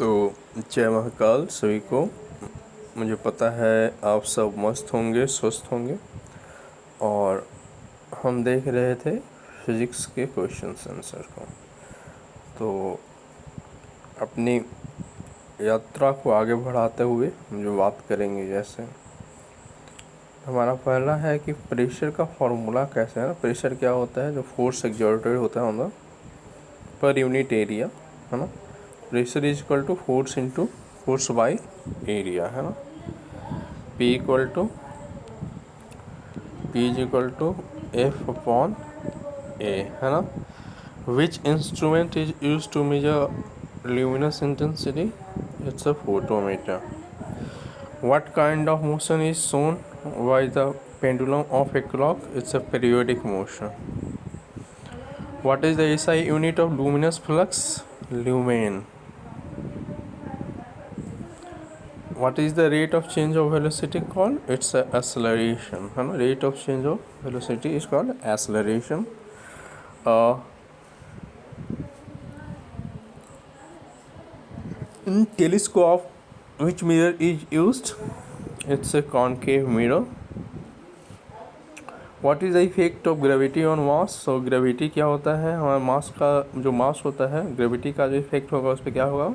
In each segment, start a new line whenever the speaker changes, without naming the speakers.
तो जय महाकाल सभी को। मुझे पता है आप सब मस्त होंगे, स्वस्थ होंगे। और हम देख रहे थे फिज़िक्स के क्वेश्चंस आंसर को। तो अपनी यात्रा को आगे बढ़ाते हुए हम जो बात करेंगे, जैसे हमारा पहला है कि प्रेशर का फॉर्मूला कैसे है ना। प्रेशर क्या होता है? जो फोर्स एक्सर्टेड होता है on the per unit area, है ना। Pressure is equal to force into force by area, है ना। P is equal to F upon A, है ना। Which instrument is use to measure luminous intensity? It's a photometer. What kind of motion is shown by the pendulum of a clock? It's a periodic motion. What is the SI unit of luminous flux? Lumen. What is the rate of change of velocity called? It's a acceleration, है ना. Rate of change of velocity is called acceleration. In telescope, which mirror is used? It's a concave mirror. What is the effect of gravity on mass? So gravity क्या होता है? हमारे मास का जो मास होता है, ग्रेविटी का जो इफेक्ट होगा उस पर क्या होगा?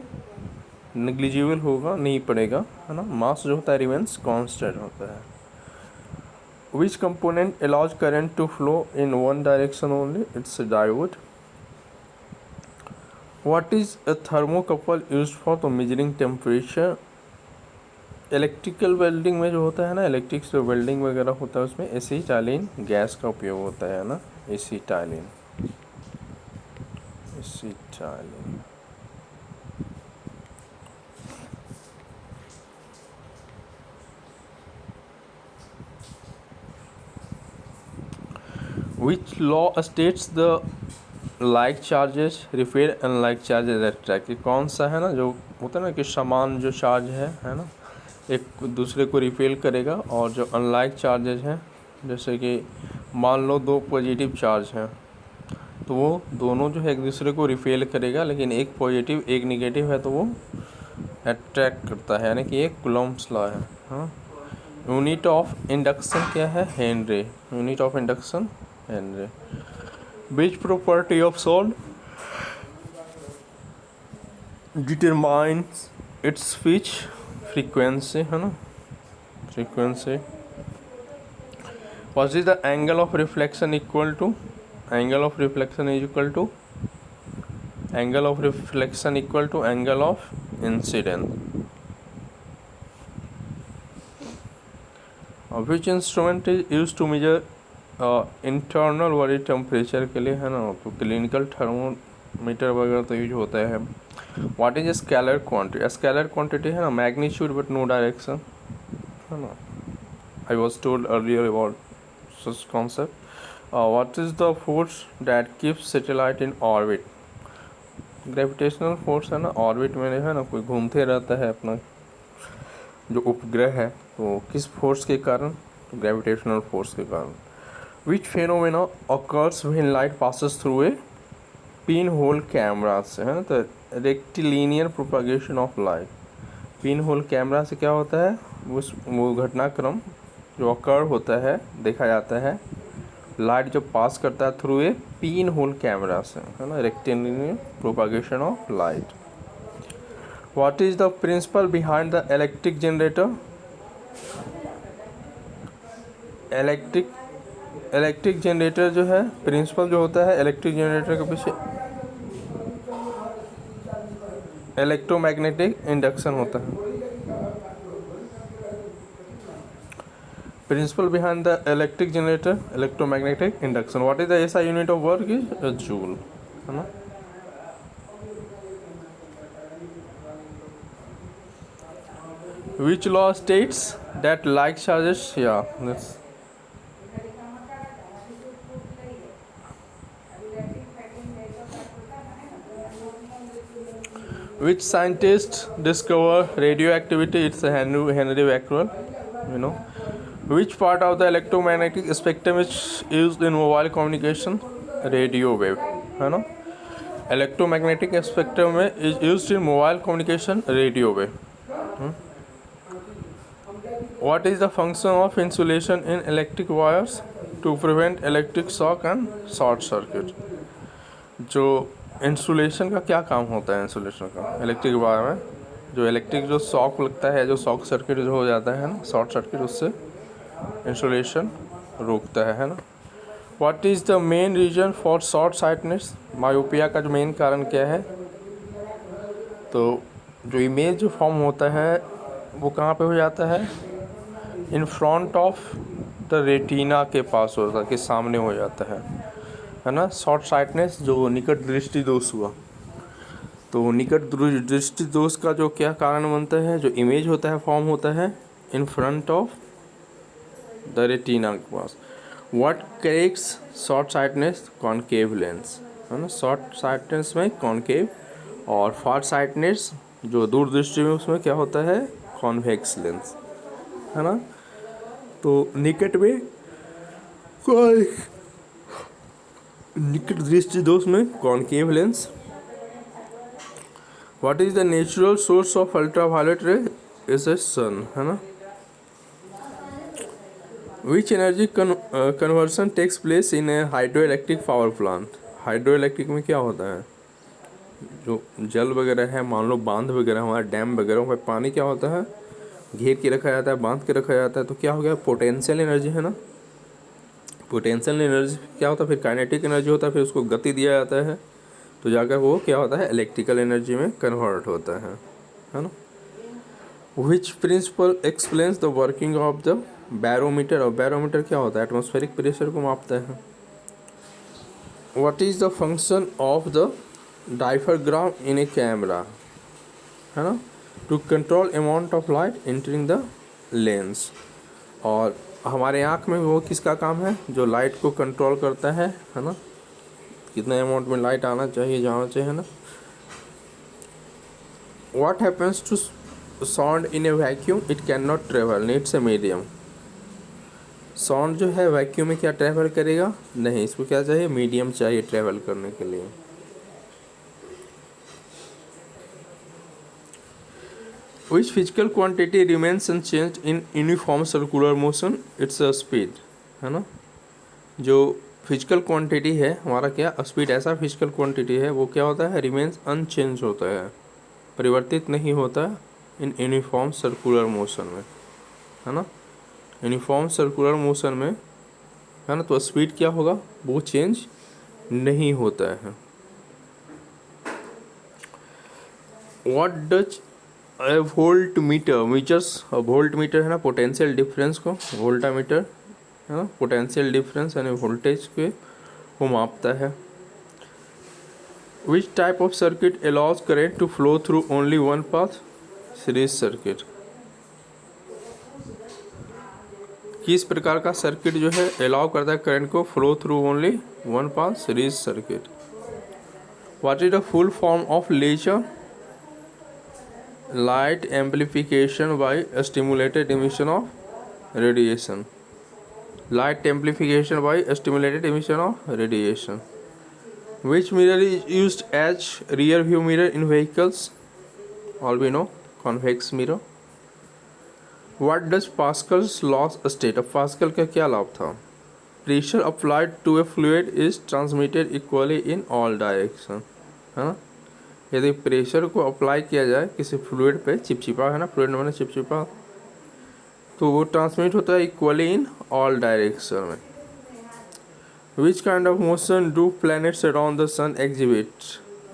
नेग्लिजिबल होगा, नहीं पड़ेगा, है ना. मास जो होता है रिमेंस कांस्टेंट होता है. Which component allows current to flow in one direction only? It's a diode. What is a thermocouple used for the measuring temperature? Electrical welding में जो होता है ना, इलेक्ट्रिक जो वेल्डिंग वगैरह होता है उसमें एसीटाइलिन गैस का उपयोग होता है ना. Acetylene. Which law states the like charges repel unlike charges attract? कौन सा है ना, जो होता है ना कि समान जो चार्ज है ना, एक दूसरे को रिपेल करेगा. और जो अनलाइक चार्जेज हैं, जैसे कि मान लो दो पॉजिटिव चार्ज हैं, तो वो दोनों जो है एक दूसरे को रिपेल करेगा, लेकिन एक पॉजिटिव एक निगेटिव है तो वो अट्रैक्ट करता है, यानी कि एक कूलम्ब्स लॉ है. हाँ. यूनिट ऑफ इंडक्शन क्या है? Henry. Unit of induction Henry. Which property of sound determines its pitch? Frequency, है ना. Frequency. What is the angle of reflection equal to? Angle of reflection is equal to angle of reflection equal to angle of incidence. Which instrument is used to measure internal body temperature के लिए, है ना. तो clinical thermometer वगैरह तो use होता है. What is scalar quantity? Scalar quantity है ना, मैग्नीट्यूड बट नो डायरेक्शन, है ना. I was told earlier about such concept. What is the force that keeps satellite in orbit? Gravitational force है ना. ऑर्बिट में है ना, कोई घूमते रहता है अपना जो उपग्रह है, तो किस फोर्स के कारण? तो ग्रेविटेशनल फोर्स के कारण. Which phenomena occurs when light passes through a pinhole camera से, है ना. तो rectilinear propagation of light. Pinhole camera से क्या होता है? वो घटनाक्रम जो अकर होता है, देखा जाता है लाइट जब पास करता है through a pin hole camera से, है ना. Rectilinear propagation of light. What is the principle behind the electric generator? Electric generator जो है, प्रिंसिपल जो होता है इलेक्ट्रिक जनरेटर के पीछे इलेक्ट्रोमैग्नेटिक इंडक्शन होता है. Principle behind the electric generator electromagnetic induction. What is the SI unit of work? Is joule, है ना. Which law states that like charges, या Which scientist discovered radioactivity? It's a Henry Becquerel, you know. Which part of the electromagnetic spectrum is used in mobile communication? Radio wave, है ना. Electromagnetic spectrum में is used in mobile communication, radio पे। What is the function of insulation in electric wires to prevent electric shock and short circuit. जो insulation का क्या काम होता है, इंसुलेशन का इलेक्ट्रिक वायर में जो इलेक्ट्रिक जो शॉक लगता है, जो शॉक सर्किट जो हो जाता है ना, शॉर्ट सर्किट, उससे इंसुलेशन रोकता है ना। What is the main reason for short sightedness, myopia का जो मेन कारण क्या है। तो जो इमेज जो फॉर्म होता है वो कहाँ पे हो जाता है, in front of the retina के पास होता है, कि सामने हो जाता है ना। शॉर्ट साइटनेस जो निकट दृष्टि दोष हुआ, तो निकट दृष्टि दोष का जो क्या कारण बनता है, जो इमेज होता है फॉर्म होता है in front of the retina के पास। What corrects short sightedness, concave lens, है ना। शॉर्ट साइटनेस में कॉनकेव, और फार साइटनेस जो दूर दृष्टि में उसमें क्या होता है, कॉन्वेक्स लेंस, है ना। तो निकट में निकट दृष्टि दोष में concave lens. What is the natural source of ultraviolet ray, is a sun, है ना। Which energy conversion takes place in a hydro electric power plant. Hydro electric में क्या होता है, जो जल वगैरह है, मान लो बांध वगैरह हमारा डैम वगैरह में पानी क्या होता है, घेर के रखा जाता है, बांध के रखा जाता है, तो क्या हो गया, पोटेंशियल एनर्जी, है ना। पोटेंशियल एनर्जी क्या होता है, फिर काइनेटिक एनर्जी होता है, फिर उसको गति दिया जाता है, तो जाकर वो क्या होता है, इलेक्ट्रिकल एनर्जी में कन्वर्ट होता है ना। Which principle explains the working of the barometer. और बैरोमीटर क्या होता है, एटमॉस्फेरिक प्रेशर को मापता है। What is the function of the diaphragm in a camera, है ना, to control amount of light entering the lens. और हमारे आँख में वो किसका काम है, जो लाइट को कंट्रोल करता है ना, कितने अमाउंट में लाइट आना चाहिए, जाना चाहिए, है ना। What happens to sound in a vacuum, it can not travel, needs a medium. Sound जो है वैक्यूम में क्या ट्रैवल करेगा, नहीं, इसको क्या चाहिए, मीडियम चाहिए ट्रैवल करने के लिए। Which physical quantity remains unchanged in uniform circular motion, its speed, है ना। जो फिजिकल क्वांटिटी है हमारा, क्या स्पीड, ऐसा फिजिकल क्वांटिटी है वो क्या होता है, रिमेन्स अनचेंज होता है, परिवर्तित नहीं होता इन यूनिफॉर्म सर्कुलर मोशन में, है ना। यूनिफॉर्म सर्कुलर मोशन में, है ना, तो स्पीड क्या होगा, वो चेंज नहीं होता है। What does a voltmeter meters, voltmeter है ना, पोटेंशियल डिफरेंस को, वोल्टा मीटर है ना, पोटेंशियल डिफरेंस यानी वोल्टेज के वो मापता है। Which type of circuit allows current to flow through only one path, series circuit. किस प्रकार का सर्किट जो है अलाउ करता है करंट को flow through only one path, series circuit. What is the full form of laser, light amplification by stimulated emission of radiation, light amplification by stimulated emission of radiation. Which mirror is used as rear view mirror in vehicles, all we know, convex mirror. What does Pascal's law state, अब pascal का क्या law था, pressure applied to a fluid is transmitted equally in all direction, है ना। यदि pressure को apply किया जाए किसी फ्लूइड पे, चिपचिपा है ना, फ्लूइड में चिपचिपा, तो वो ट्रांसमिट होता है इक्वली इन ऑल डायरेक्शन में। Which kind of motion do planets around the sun exhibit,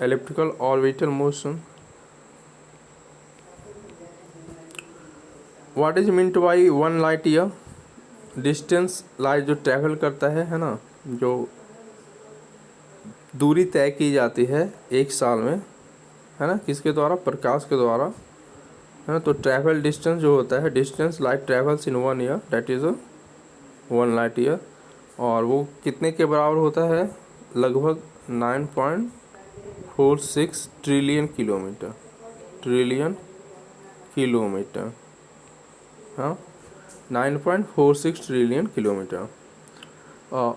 elliptical orbital motion. What is meant by one light year, distance light जो ट्रैवल करता है ना, जो दूरी तय की जाती है एक साल में, है ना, किसके द्वारा, प्रकाश के द्वारा, है ना। तो ट्रैवल डिस्टेंस जो होता है, distance light travels in 1 year, that is 1 light year, और वो कितने के बराबर होता है, लगभग 9.46 ट्रिलियन किलोमीटर, हाँ, 9.46 trillion kilometre.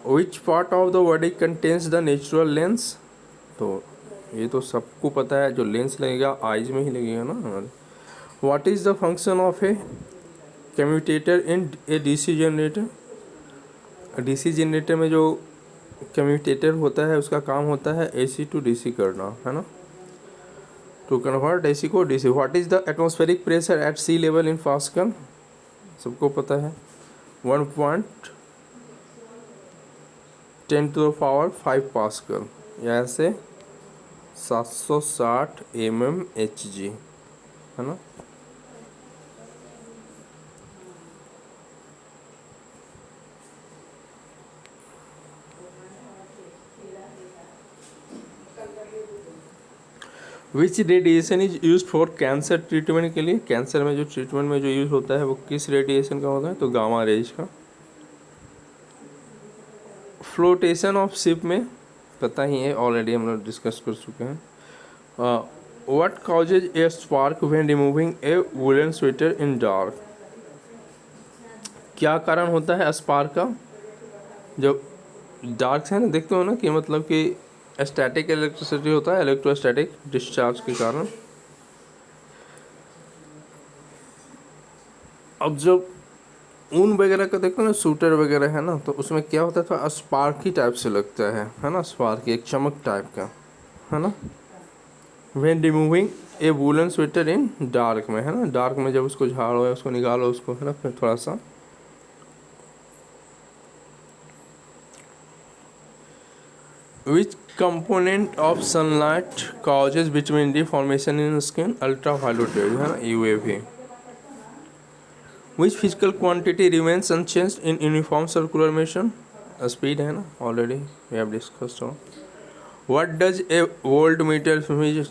Which part of the body contains the natural lens, तो ये तो सबको पता है, जो लेंस लगेगा आइज में ही लगेगा ना हमारे। What is the function of A commutator in A DC generator? DC generator में जो कम्यूटेटर होता है उसका काम होता है एसी टू डीसी करना, है ना, टू कन्वर्ट एसी को DC. What is the atmospheric pressure at sea level in pascal? सबको पता है 1.10⁵ पास्कल, या ऐसे 760 mmHg, है ना। Which radiation is use for cancer treatment के लिए? कैंसर में जो ट्रीटमेंट में जो यूज होता है वो किस रेडिएशन का होता है? तो गामा रेज का। फ्लोटेशन ऑफ शिप में पता ही है, ऑलरेडी हम लोग डिस्कस कर चुके हैं। What causes A spark when removing A woollen sweater in dark? क्या कारण होता है स्पार्क का? जब डार्क है ना, देखते हो ना कि मतलब कि स्टैटिक इलेक्ट्रिसिटी होता है, इलेक्ट्रोस्टैटिक डिस्चार्ज के कारण। अब जब ऊन वगैरह का देखो ना, सूटर वगैरह है ना, तो उसमें क्या होता है, थोड़ा स्पार्की टाइप से लगता है ना, स्पार्की एक चमक टाइप का, है ना। When removing A woollen sweater in dark में, है ना, डार्क में जब उसको झाड़ो या उसको निकालो उसको, है ना, फिर थोड़ा सा। Which component of sunlight causes vitamin D formation in skin? Ultraviolet rays, है ना, UV. Which physical quantity remains unchanged in uniform circular motion? Speed, है ना, already we have discussed on. What does a voltmeter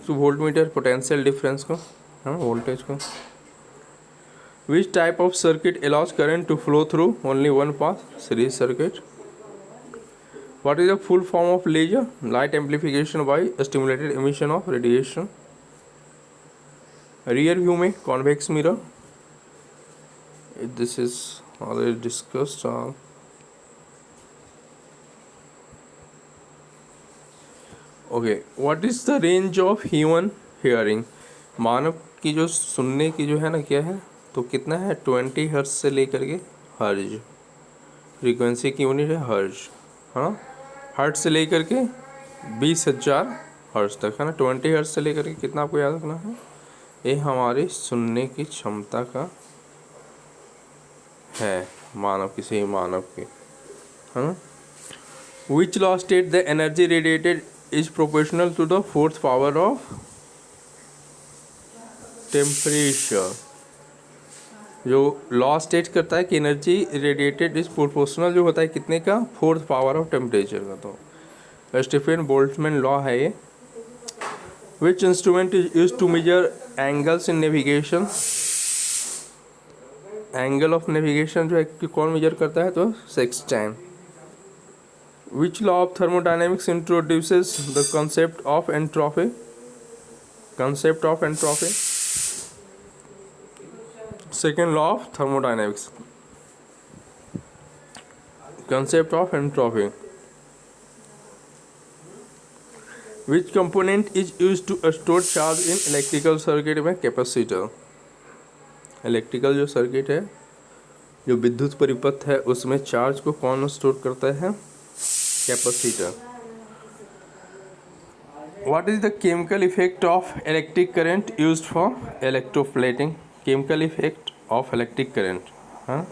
to voltmeter? Potential difference को, है ना, voltage को। Which type of circuit allows current to flow through only one path? Series circuit. What is the full form of laser? Light amplification by stimulated emission of radiation. Rear view में convex mirror. This is already discussed. Okay. What is the range of human hearing? मानव की जो सुनने की जो है ना, क्या है, तो कितना है, 20 हर्ट्ज से लेकर के हर्ज, फ्रीक्वेंसी की यूनिट है हर्ज, हाँ, हर्ट्ज से लेकर के 20,000 हर्ट्ज तक, है ना। 20 हर्ट्ज से लेकर के कितना आपको याद रखना है, ये हमारी सुनने की क्षमता का है, मानव, किसी मानव की, है ना। Which law state the energy radiated is proportional to the fourth power of temperature? जो लॉ स्टेट करता है कि एनर्जी रेडिएटेड इज प्रोपोर्शनल जो होता है कितने का, फोर्थ पावर ऑफ टेम्परेचर का, तो स्टीफन बोल्ट्जमैन लॉ है ये। Which instrument is use to measure angles in navigation? Angle of navigation जो है कि कौन मेजर करता है, तो sextant. Which law of thermodynamics introduces the concept of entropy? Concept of entropy, second law of thermodynamics, concept of entropy. Which component is used to store charge in electrical circuit में? Capacitor. Electrical जो circuit है, जो विद्युत परिपथ है, उसमें charge को कौन स्टोर करता है? Capacitor. What is the chemical effect of electric current used for electroplating? Chemical effect of electric current, हाँ,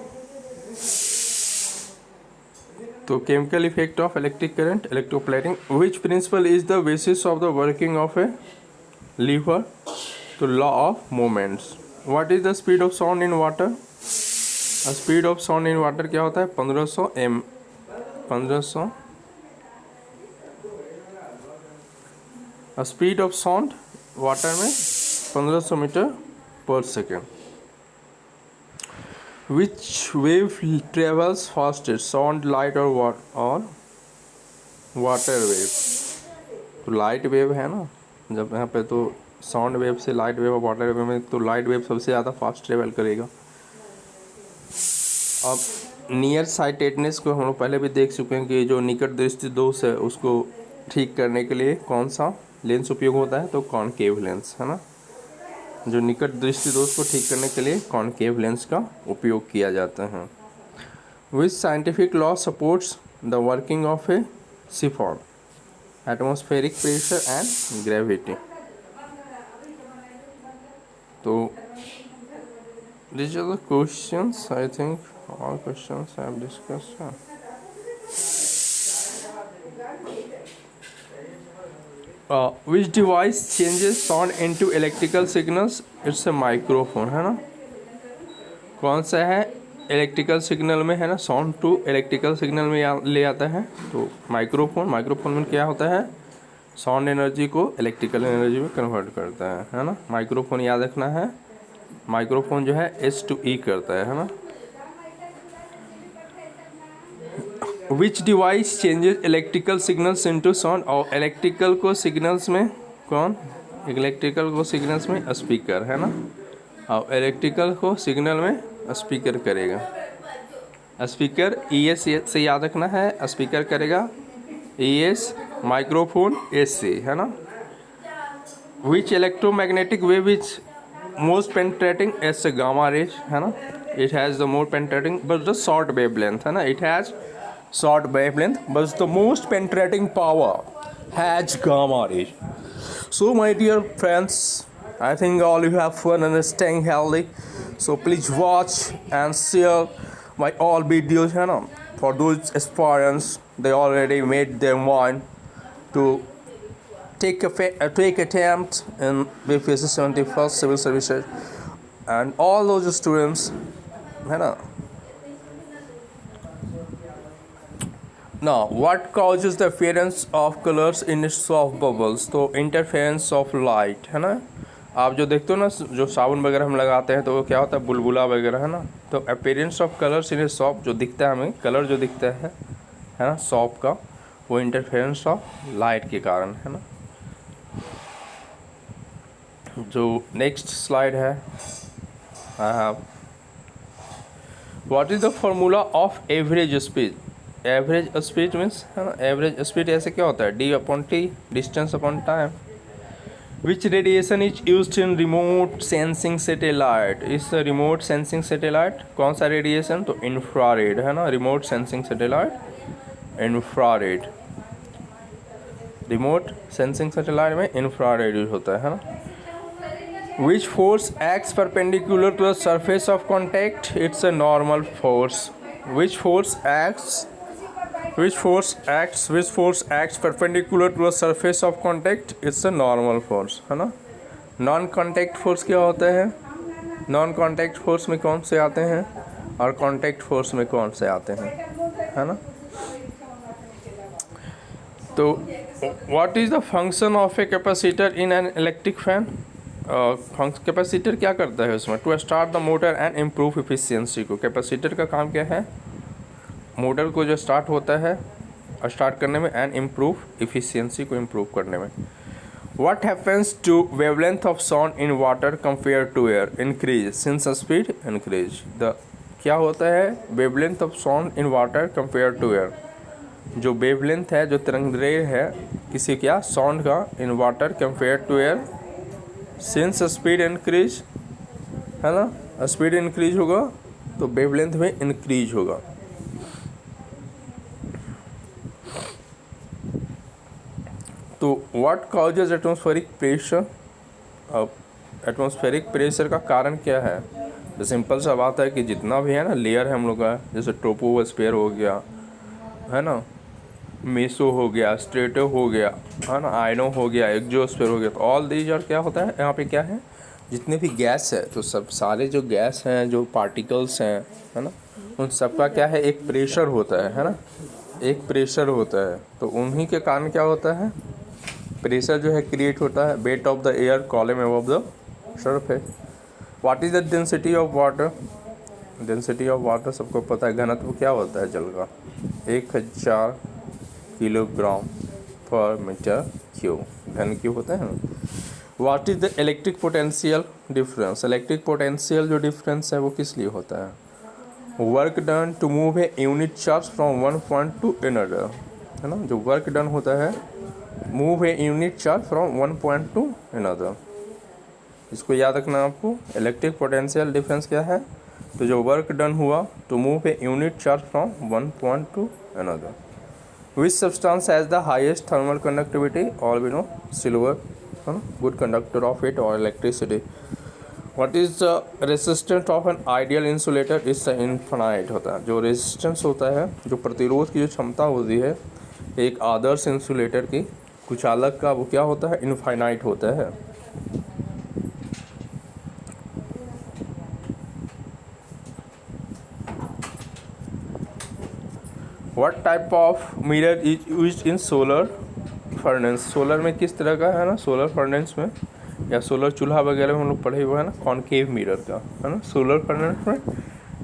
तो chemical effect of electric current, electroplating. Which principle is the basis of the working of a lever? तो law of moments. What is the speed of sound in water? Speed of sound in water क्या होता है? 1500 speed of sound water में 1500 metre पर second. Which wave travels fastest? Sound, light और water wave? तो light wave है ना, जब यहाँ पे तो साउंड वेव से लाइट वेव और वाटर वेव में तो लाइट वेव सबसे ज़्यादा फास्ट ट्रेवल करेगा। अब नियर साइटेडनेस को हम लोग पहले भी देख चुके हैं कि जो निकट दृष्टि दोष है उसको ठीक करने के लिए कौन सा लेंस उपयोग होता है, तो कॉनकेव लेंस है ना, जो निकट दृष्टि दोष को ठीक करने के लिए कॉनकेव लेंस का उपयोग किया जाता है। Which scientific law supports the working of a siphon, atmospheric pressure and gravity. तो these are the questions. I think all questions I have discussed. Which device changes sound into electrical signals? It's a microphone, है ना। कौन सा है electrical signal में, है ना, sound to electrical signal में ले आता है? तो माइक्रोफोन। माइक्रोफोन में क्या होता है? साउंड एनर्जी को इलेक्ट्रिकल एनर्जी में कन्वर्ट करता है ना। माइक्रोफोन याद रखना है, माइक्रोफोन जो है S to E करता है ना। Which device changes electrical signals into sound, और इलेक्ट्रिकल को सिग्नल्स में कौन, इलेक्ट्रिकल को सिग्नल्स में स्पीकर है ना, और इलेक्ट्रिकल को सिग्नल में स्पीकर करेगा। स्पीकर ES से याद रखना है, स्पीकर करेगा ES, माइक्रोफोन S से, है ना। Which electromagnetic wave is most penetrating, as gamma rays, है ना। It has the more penetrating but the short wavelength, है ना। It has short wavelength but the most penetrating power has gamma rays. So my dear friends, I think all you have fun and staying healthy. So please watch and share my all videos, है ना। For those aspirants, they already made their mind to take attempt in BPSC 71st civil services, and all those students, है ना। Now, what causes the appearance of colors in soft bubbles? तो interference of light, है ना। आप जो देखते हो ना, जो साबुन वगैरह हम लगाते हैं तो वो क्या होता है, बुलबुला वगैरह, है ना। तो appearance of colors in a soap, जो दिखता है हमें कलर जो दिखता है ना सॉप का, वो इंटरफेरेंस ऑफ लाइट के कारण, है ना। जो नेक्स्ट स्लाइड है, I have what is the formula of average speed. Average speed means, है ना, एवरेज स्पीड ऐसे क्या होता है, D/T, distance upon time. Which radiation is used in remote sensing satellite. इस रिमोट सेंसिंग सैटेलाइट कौन सा रेडिएशन, तो इंफ्रारेड, है ना। Remote sensing satellite infrared, remote sensing satellite में इंफ्रारेड यूज होता है ना। Which force acts perpendicular to the surface of contact? It's a normal force. Which force acts perpendicular to the surface of contact? It's a normal force, है ना। Non contact force क्या होता है, non contact force में कौन से आते हैं और कॉन्टैक्ट फोर्स में कौन से आते हैं, है ना। तो what is the function of a capacitor in an electric fan. Capacitor क्या करता है उसमें, to start the motor and improve efficiency को। कैपेसिटर का काम क्या है, मोटर को जो स्टार्ट होता है स्टार्ट करने में एंड इम्प्रूव इफिशियंसी को इम्प्रूव करने में। What happens to wavelength of sound in water compare to air, increase since speed increase. The क्या होता है, wavelength of sound in water compare to air. जो वेवलेंथ है, जो तरंगदैर्घ्य है किसी क्या साउंड का in water compare to air, since speed increase, है ना। स्पीड इंक्रीज होगा तो वेवलेंथ में इंक्रीज होगा। तो व्हाट कॉजेज एटमॉस्फेरिक प्रेशर। अब एटमॉस्फेरिक प्रेशर का कारण क्या है, तो सिंपल सा बात है कि जितना भी है ना लेयर है हम लोग का, जैसे ट्रोपोस्फीयर हो गया, है ना, मेसो हो गया, स्ट्रेटो हो गया, है ना, आयनो हो गया, एक्सोस्फीयर हो गया, तो ऑल दीज और क्या होता है यहाँ पे क्या है, जितने भी गैस है तो सब सारे जो गैस हैं, जो पार्टिकल्स हैं, है ना, उन सबका क्या है, एक प्रेशर होता है ना, एक प्रेशर होता है। तो उन्हीं के कारण क्या होता है, प्रेशर जो है क्रिएट होता है। Weight of the air column above the surface. What is the density of water. Density of water सबको पता है, घनत्व क्या होता है जल का, 1000 किलोग्राम पर मीटर क्यूब, घन क्यूब होता है ना। What is the electric potential difference. Electric potential जो डिफरेंस है वो किस लिए होता है, work done to move a unit charge from one point to another, है ना। जो वर्क डन होता है move a unit charge from one point to another. इसको याद रखना आपको। इलेक्ट्रिक पोटेंशियल डिफरेंस क्या है? तो जो वर्क डन हुआ to move a unit charge from one point to another. Which substance has the highest thermal conductivity? All we know silver, है ना, गुड कंडक्टर ऑफ हीट और electricity. What is the resistance of an ideal insulator? Is infinite होता है। जो resistance होता है, जो प्रतिरोध की जो क्षमता होती है एक आदर्श इंसुलेटर की कुचालक का, वो क्या होता है? इनफाइनाइट होता है। What type of mirror is used in solar furnace? Solar में किस तरह का है ना, सोलर फर्नेस में या सोलर चूल्हा वगैरह में हम लोग पढ़े हुए हैं ना, कॉनकेव मिरर का, है ना। सोलर फर्नेस में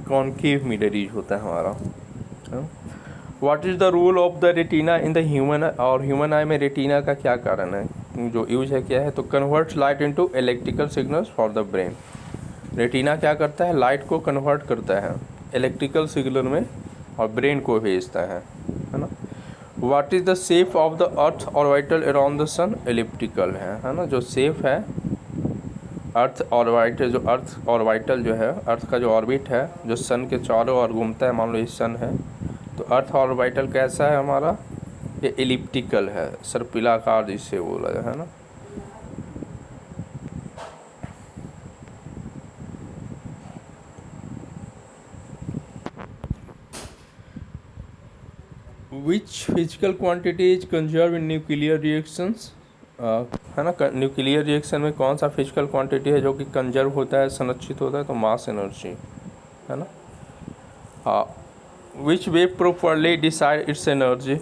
कॉनकेव मिरर यूज होता है हमारा। What is the role of the retina in the human eye? और ह्यूमन आई में रेटिना का क्या कारण है, जो यूज है क्या है? तो converts light into electrical signals for the brain. Retina क्या करता है? लाइट को कन्वर्ट करता है इलेक्ट्रिकल सिग्नल में और ब्रेन को भेजता है ना। What is the shape of the earth orbital around the sun? Elliptical है ना। जो शेप है अर्थ ऑर्बिटल, जो अर्थ ऑर्बिटल जो है, अर्थ का जो ऑर्बिट है जो सन के चारों ओर घूमता है, मान लो ये सन है, तो अर्थ ऑर्बिटल कैसा है हमारा? ये एलिप्टिकल है, सर्पिलाकार जिससे बोला है ना। Which physical quantity is conserve in nuclear reactions? है ना, न्यूक्लियर रिएक्शन में कौन सा फिजिकल क्वांटिटी है जो कि कंजर्व होता है, संरक्षित होता है? तो मास एनर्जी, है ना। हाँ, which wave properly decide its energy?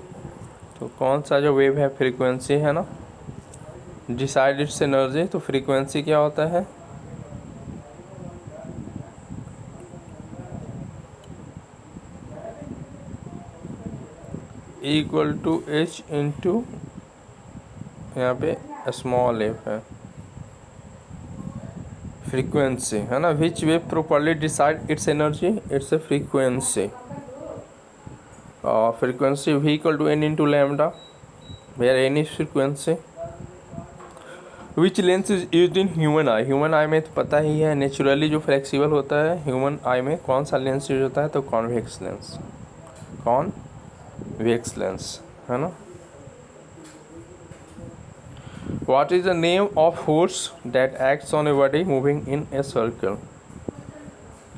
तो कौन सा जो वेव है, फ्रीक्वेंसी, है ना, डिसाइड इट्स एनर्जी। तो फ्रीक्वेंसी क्या होता है? इक्वल टू एच इंटू, यहाँ पे स्मॉल एफ है, फ्रीक्वेंसी, है ना। Which wave properly decide its energy? Its a frequency. Frequency v equal to N into lambda, where N is frequency. Which lens is use in human eye? Human eye में तो पता ही है, naturally जो flexible होता है human eye में कौन सा लेंस यूज होता है? तो कॉन्वेक्स लेंस, कॉन्वेक्स लेंस, है ना। What is the name of force that acts on a body moving in a circle?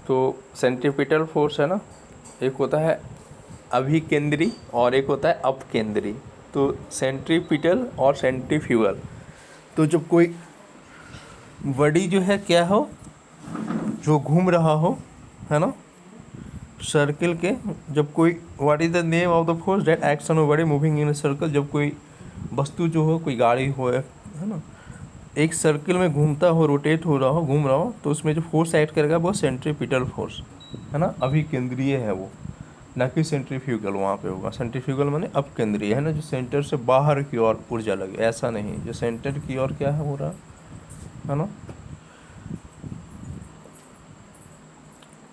तो सेंट्रीपिटल फोर्स है ना, एक होता है अभिकेंद्री और एक होता है अपकेंद्री। तो सेंट्रीपिटल और सेंट्रीफ्यूगल, तो जब कोई बॉडी जो है क्या हो, जो घूम रहा हो, है ना, सर्किल के, जब कोई, what is the name of the force that acts on a body moving in a circle? जब कोई वस्तु जो हो, कोई गाड़ी हो, है ना, एक सर्किल में घूमता हो, रोटेट हो रहा हो, घूम रहा हो, तो उसमें जो फोर्स एक्ट करेगा वो सेंट्रीपिटल फोर्स, है ना, अभिकेंद्रीय है वो, ना कि सेंट्रीफ्यूगल वहाँ पे होगा। सेंट्रीफ्यूगल माने अपकेंद्रीय, है ना, जो सेंटर से बाहर की ओर ऊर्जा लगे, ऐसा नहीं, जो सेंटर की ओर क्या है हो रहा है ना।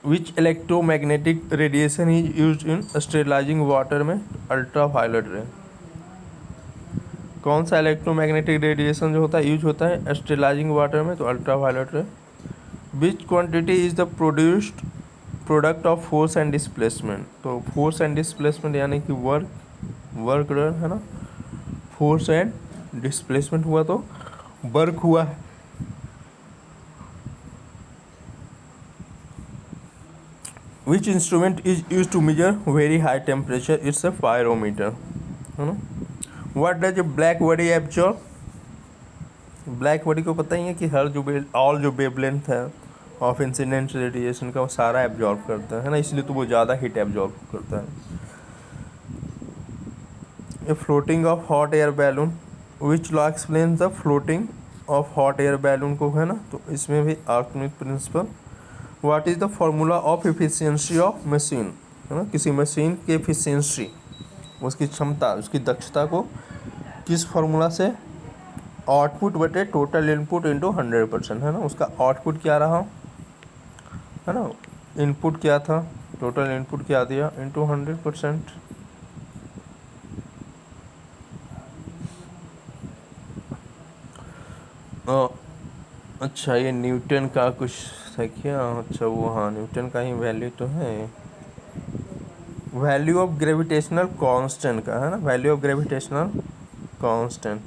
Which electromagnetic radiation is use in sterilising water में? Ultraviolet ray. कौन सा इलेक्ट्रोमैग्नेटिक रेडिएशन जो होता है यूज होता है स्टेरिलाइजिंग वाटर में? तो अल्ट्रावायलेट रे। विच quantity is the produced product of force and displacement? तो फोर्स एंड डिस्प्लेसमेंट यानी कि वर्क डन, है ना, फोर्स एंड डिस्प्लेसमेंट हुआ तो वर्क हुआ है। Which instrument is use to measure very high temperature? It's a pyrometer, है ना। What does black body absorb? Black body को पता ही है कि हर जो ऑल जो वेवलेंथ है ऑफ इंसिडेंट रेडिएशन का वो सारा एब्जॉर्ब करता है ना, इसलिए तो वो ज़्यादा हीट एब्जॉर्ब करता है। A floating of hot air balloon, which law explain the floating of hot air balloon को, है ना, तो इसमें भी Archimedes principal. What is the formula of efficiency of machine? है ना, किसी मशीन की एफिशिएंसी, उसकी क्षमता, उसकी दक्षता को किस फार्मूला से? आउटपुट बटे टोटल इनपुट इंटू 100%, है ना। उसका आउटपुट क्या रहा, है ना, इनपुट क्या था, टोटल इनपुट क्या दिया, इंटू 100%। अ, अच्छा ये न्यूटन का कुछ है क्या? अच्छा वो, हाँ न्यूटन का ही वैल्यू तो है। वैल्यू ऑफ ग्रेविटेशनल कांस्टेंट का है ना, वैल्यू ऑफ ग्रेविटेशनल कांस्टेंट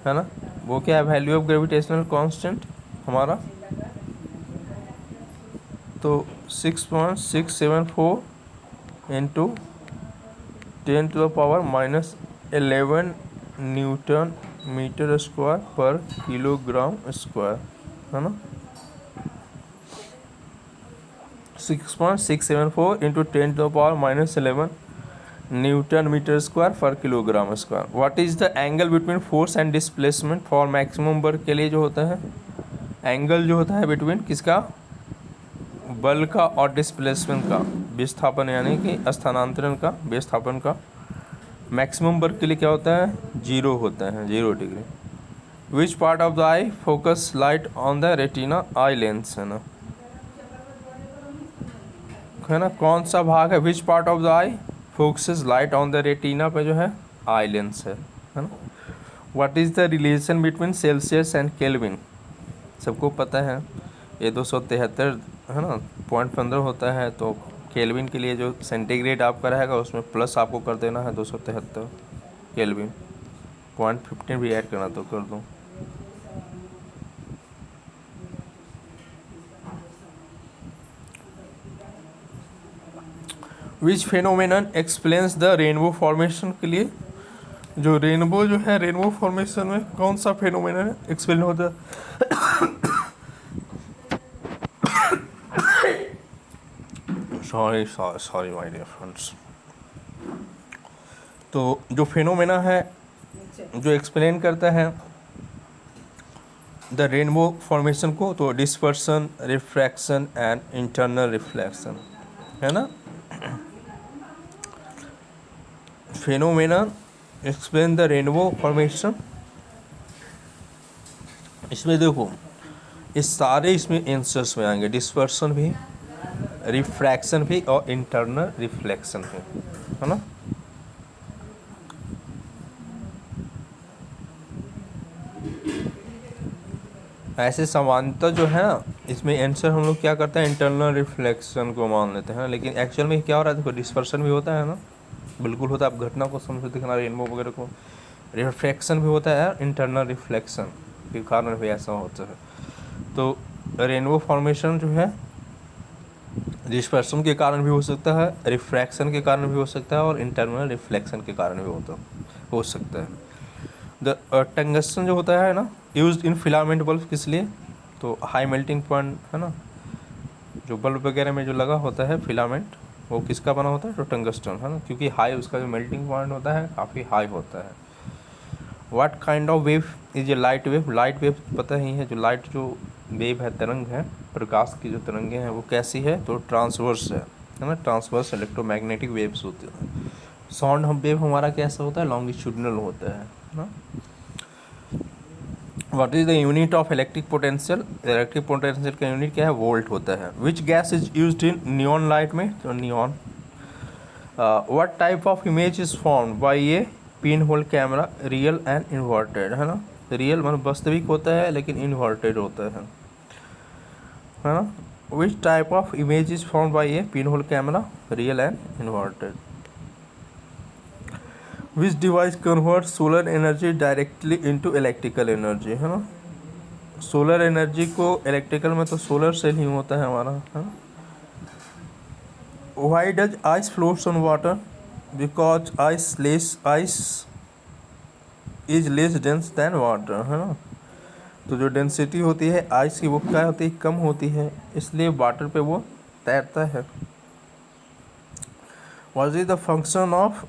है ना। वो क्या है वैल्यू ऑफ ग्रेविटेशनल कांस्टेंट हमारा? तो 6.674 इंटू 10⁻⁻11 न्यूटन मीटर स्क्वायर पर किलोग्राम स्क्वायर है ना। 6.674 इंटू 10⁻⁻11 न्यूटन मीटर स्क्वायर पर kilogram square. What is the angle between force and displacement for maximum work के लिए जो होता है एंगल जो होता है बिटवीन किसका? बल का और डिस्प्लेसमेंट का, विस्थापन यानी कि स्थानांतरण का, विस्थापन का मैक्सिमम वर्क के लिए क्या होता है? 0 होता है, 0 degree. Which part of the I focus light on the retina eye lens है ना, कौन सा भाग है? Which part of the I focuses light on the retina पे जो है आई लेंस है ना। What is the relation between Celsius and kelvin? सबको पता है ये 273 है ना, .15 होता है। तो केल्विन के लिए जो सेंटीग्रेड आपका रहेगा उसमें प्लस आपको कर देना है 273 केल्विन, .15 भी ऐड करना तो कर दूँ। Which phenomenon explains the rainbow formation के लिए, जो रेनबो जो है रेनबो फॉर्मेशन में कौन सा फेनोमेनन एक्सप्लेन होता है? Sorry my dear friends. तो जो फेनोमेना है जो एक्सप्लेन करता है द रेनबो फॉर्मेशन को, तो dispersion, refraction and internal reflection है ना। Phenomena explain the rainbow formation. इसमें देखो इस सारे इसमें आंसर्स में आएंगे, डिस्पर्सन भी, रिफ्रैक्शन भी और इंटरनल रिफ्लेक्शन भी है ना। ऐसे समानता जो है ना इसमें आंसर हम लोग क्या करते हैं? इंटरनल रिफ्लेक्शन को मान लेते हैं, लेकिन एक्चुअल में क्या हो रहा है? देखो डिस्पर्सन भी होता है ना, बिल्कुल होता है। आप घटना को समझो, दिखना रेनबो वगैरह को। रिफ्रैक्शन भी होता है, इंटरनल रिफ्लेक्शन के कारण भी ऐसा होता है। तो रेनबो फॉर्मेशन जो है डिस्पर्सन के कारण भी हो सकता है, रिफ्रैक्शन के कारण भी हो सकता है और इंटरनल रिफ्लेक्शन के कारण भी हो सकता है। द टंगस्टन जो होता है ना यूज्ड इन फिलामेंट बल्ब, किस लिए? तो हाई मेल्टिंग पॉइंट है ना, जो बल्ब वगैरह में जो लगा होता है फिलामेंट वो किसका बना होता है? तो टंगस्टन है ना, क्योंकि हाई उसका जो मेल्टिंग पॉइंट होता है काफ़ी हाई होता है। What kind of wave is a light wave? Light wave पता ही है, जो लाइट जो वेव है, तरंग है, प्रकाश की जो तरंगें हैं वो कैसी है? तो ट्रांसवर्स है ना, ट्रांसवर्स इलेक्ट्रोमैग्नेटिक वेव्स होते हैं। साउंड हम वेव हमारा कैसा होता है? लॉन्गिट्यूडनल होता है ना। What is the unit of electric potential? Electric potential का यूनिट क्या है? वोल्ट होता है। Which gas is used in neon light में? तो neon. What type of image is formed by A pin hole camera? Real and inverted है ना। Real मतलब वास्तविक होता है, लेकिन इन्वर्टेड होता है ना। Which type of image is formed by A pin hole camera? Real and inverted. Which device convert solar energy directly into electrical energy है ना। सोलर एनर्जी को इलेक्ट्रिकल में तो सोलर सेल ही होता है हमारा है ना। Why does ice floats on water? Because ice is less dense then water है ना। तो जो डेंसिटी होती है आइस की वो क्या होती है? कम होती है, इसलिए वाटर पे वो तैरता है। What is the function of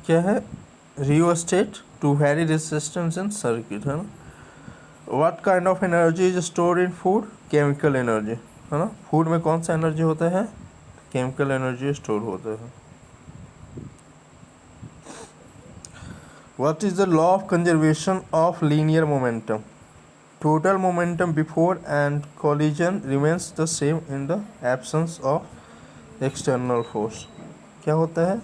क्या है? Rheostat to vary resistance in circuit है ना। What kind of energy is stored in food? Chemical energy है ना। फूड में कौन सा एनर्जी होता है? केमिकल एनर्जी स्टोर होता है। What is the law of conservation of linear momentum? Total momentum before and collision remains the same in the absence of external force. क्या होता है?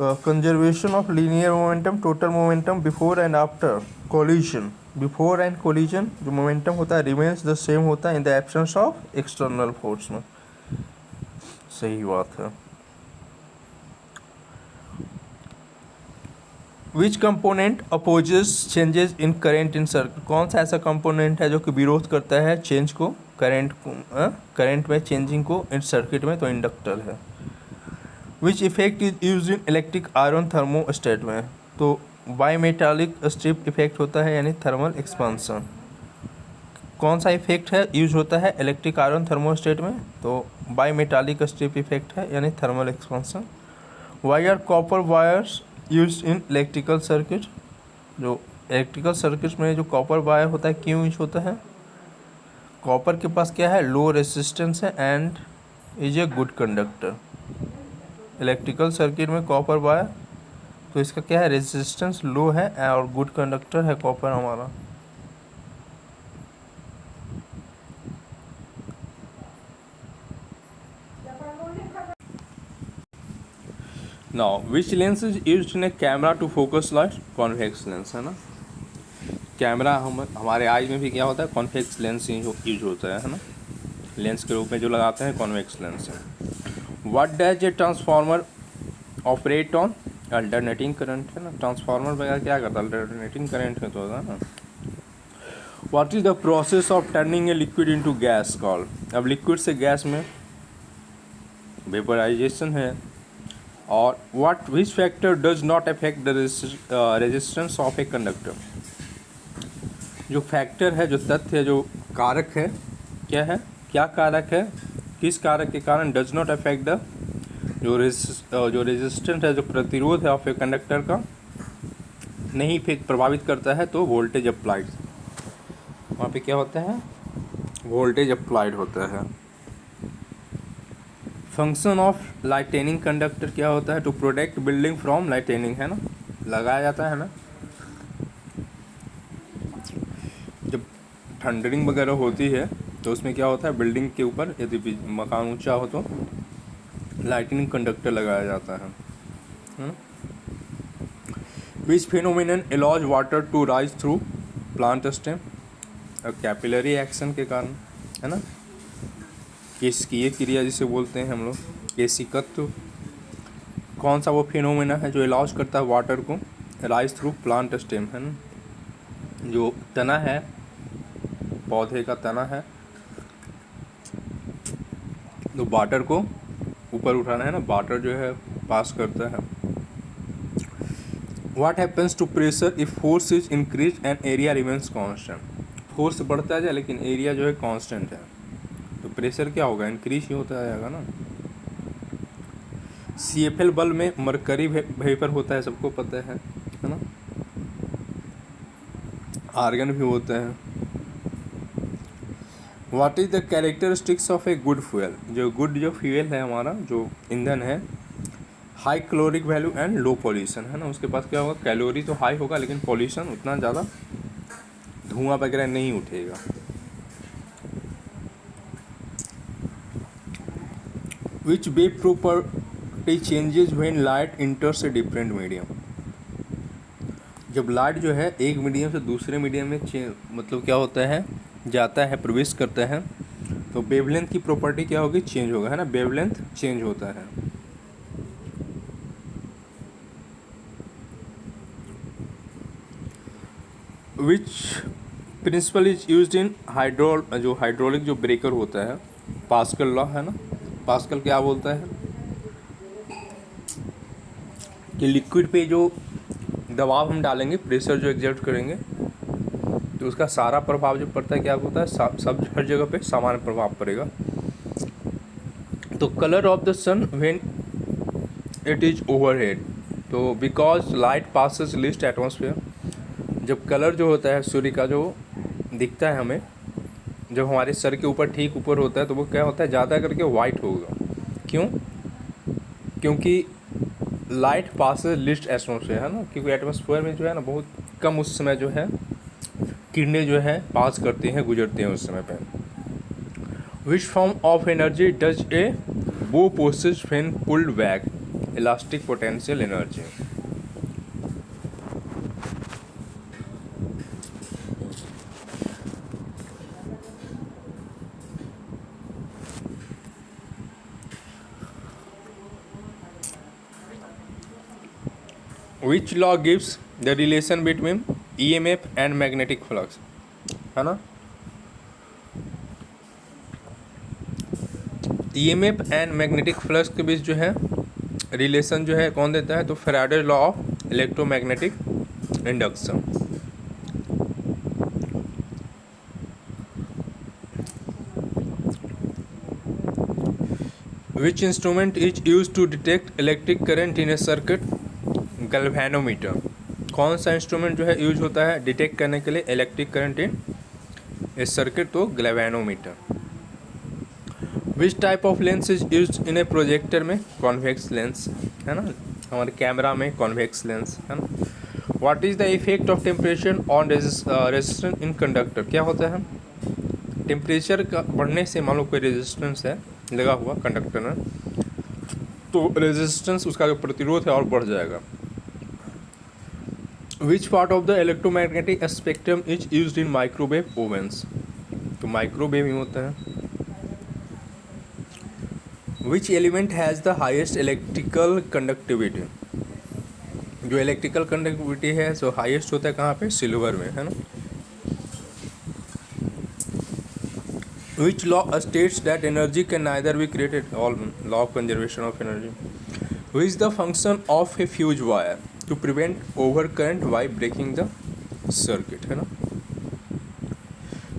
Conservation of linear momentum, total momentum before and after collision, before and collision जो momentum होता है remains the same होता है in the absence of external force में। सही बात है। विच component opposes changes in current in circuit, कौन सा ऐसा कंपोनेंट है जो कि विरोध करता है चेंज को, करंट में चेंजिंग को इन सर्किट में, तो इंडक्टर है। Which effect is use in electric iron thermostat में, तो बाईमेटालिक स्ट्रिप इफेक्ट होता है यानी थर्मल एक्सपांसन। कौन सा इफेक्ट है यूज होता है इलेक्ट्रिक आयरन थर्मोस्टेट में, तो बाईमेटालिक स्ट्रिप इफेक्ट है यानी thermal expansion. Why are copper wires use in electrical circuit, जो इलेक्ट्रिकल सर्किट में जो कॉपर वायर होता है क्यों यूज होता है, कॉपर के पास क्या है, लो रेजिस्टेंस है and is a good conductor. Electrical circuit में कॉपर वायर, तो इसका क्या है, रेजिस्टेंस लो है और गुड कंडक्टर है कॉपर हमारा। Now which lens is used in a camera to focus light, convex lens है ना। कैमरा हमारे आईज में भी क्या होता है, कॉन्वेक्स लेंस यूज होता है ना, लेंस के रूप में जो लगाते हैं कॉन्वेक्स लेंस है। What does a transformer operate on, alternating current है ना, ट्रांसफार्मर वगैरह क्या करता है, अल्टरनेटिंग करंट में तो होता है ना। What is the process of turning a liquid into gas called, अब लिक्विड से गैस में वेपराइजेशन है। और what which factor does not affect the resistance of a conductor, जो फैक्टर है, जो तथ्य है, जो कारक है, क्या है, क्या कारक है, किस कारक के कारण डज नॉट अफेक्ट द, जो रेजिस्टेंस है, जो प्रतिरोध है ऑफ ए कंडक्टर का नहीं प्रभावित करता है, तो वोल्टेज अप्लाइड, वहाँ पे क्या होता है, वोल्टेज अप्लाइड होता है। फंक्शन ऑफ लाइटेनिंग कंडक्टर क्या होता है, to protect building from lightning है ना, लगाया जाता है ना, जब थंडरिंग वगैरह होती है तो उसमें क्या होता है, बिल्डिंग के ऊपर यदि मकान ऊंचा हो तो लाइटनिंग कंडक्टर लगाया जाता है। Which phenomenon allows water to rise through plant stem, capillary action के कारण है ना, केशिकीय क्रिया जिसे बोलते हैं हम लोग, केशिकत्व। कौन सा वो फिनोमिना है जो अलाउज करता है वाटर को राइज थ्रू प्लांट स्टेम है ना, जो तना है, पौधे का तना है, तो वाटर को ऊपर उठाना है ना, वाटर जो है पास करता है। What happens to pressure if force is increase and area remains constant, force बढ़ता जाए लेकिन एरिया जो है कांस्टेंट है, तो प्रेशर क्या होगा, इंक्रीज ही होता जाएगा ना। CFL बल्ब में मरकरी वेपर होता है, सबको पता है ना, आर्गन भी होते हैं। What is the characteristics of a good fuel, जो गुड जो फ्यूल है हमारा, जो ईंधन है, high caloric value and low pollution है ना, उसके पास क्या होगा, कैलोरी तो हाई होगा लेकिन पॉल्यूशन उतना ज़्यादा धुआं वगैरह नहीं उठेगा। Which wave property changes when light enters a different medium, जब लाइट जो है एक मीडियम से दूसरे मीडियम में मतलब क्या होता है, जाता है, प्रवेश करता है, तो वेवलेंथ की प्रॉपर्टी क्या होगी, चेंज होगा है ना, वेवलेंथ चेंज होता है। विच principle is used in hydraulic जो ब्रेकर होता है, पास्कल लॉ है ना, पास्कल क्या बोलता है कि लिक्विड पे जो दबाव हम डालेंगे, प्रेशर जो एग्जर्ट करेंगे, तो उसका सारा प्रभाव जो पड़ता है क्या होता है, सब हर जगह पे समान प्रभाव पड़ेगा। तो colour of the sun when it is overhead, तो because light passes least atmosphere, जब कलर जो होता है सूर्य का जो दिखता है हमें, जब हमारे सर के ऊपर ठीक ऊपर होता है, तो वो क्या होता है, ज़्यादा करके वाइट होगा। क्यों, क्योंकि लाइट पासेस लिस्ट एटमॉस्फेयर है ना, क्योंकि एटमॉस्फेयर में जो है ना बहुत कम उस समय जो है किरणें जो है पास करती हैं, गुजरती हैं उस समय पे। Which form of energy does a bow possess when pulled back, elastic potential energy. Which law gives the relation between EMF and magnetic flux, है ना। EMF एंड मैग्नेटिक फ्लक्स के बीच जो है रिलेशन जो है कौन देता है, तो Faraday law of electromagnetic induction. Which instrument is use to detect electric current in a circuit, galvanometer. कौन सा इंस्ट्रूमेंट जो है यूज होता है डिटेक्ट करने के लिए electric current in a circuit, तो galvanometer. Which type of lens is use in a projector में, कॉन्वेक्स लेंस, है ना। हमारे कैमरा में कॉन्वेक्स लेंस, है ना। What is the effect of temperature on resistance in conductor, क्या होता है टेम्परेचर का बढ़ने से, मान लो कोई रेजिस्टेंस है लगा हुआ कंडक्टर में, तो रेजिस्टेंस उसका जो प्रतिरोध है और बढ़ जाएगा। Which part of the electromagnetic spectrum is used in microwave Owens, तो माइक्रोवेव ही होता है। Which element has the highest electrical conductivity, जो इलेक्ट्रिकल कंडक्टिविटी है जो हाईएस्ट होता है कहाँ पे, सिल्वर में, है ना। Which law states that energy can neither be created, all law of conservation of energy. Which is the function of a fuse wire to prevent over current by breaking the circuit, है ना।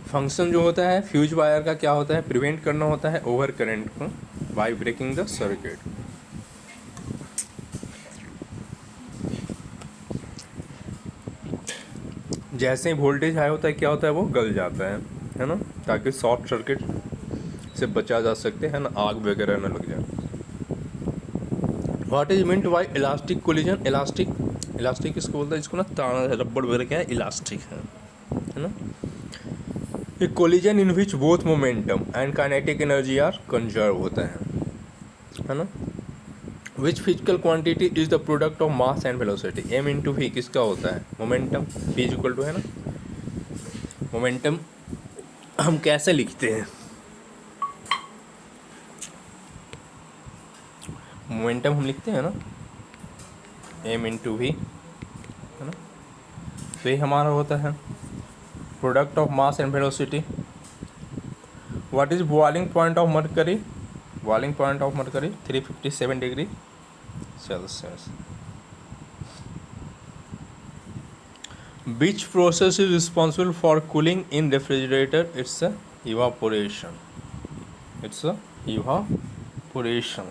Function जो होता है fuse wire का क्या होता है, prevent करना होता है ओवर करंट को बाई ब्रेकिंग द सर्किट। जैसे ही वोल्टेज हाई होता है क्या होता है, वो गल जाता है ना, ताकि शॉर्ट सर्किट से बचा जा सकते हैं ना, आग वगैरह न लग जाए। What is meant by elastic collision, elastic किसको बोलता है, इसको ना तार रबड़ वगैरह क्या है, इलास्टिक है ना। A collision in which both momentum and kinetic energy are conserve होता है ना। Which physical quantity is the product of mass and velocity, m into v किसका होता है, momentum, v is equal to, है ना। मोमेंटम हम कैसे लिखते हैं, मोमेंटम हम लिखते हैं ना m इंटू v, है ना। तो ये हमारा होता है product of mass and velocity. What is boiling point of mercury, boiling point of mercury 357 degree Celsius. Which process is responsible for cooling in refrigerator? It's a evaporation. It's a evaporation.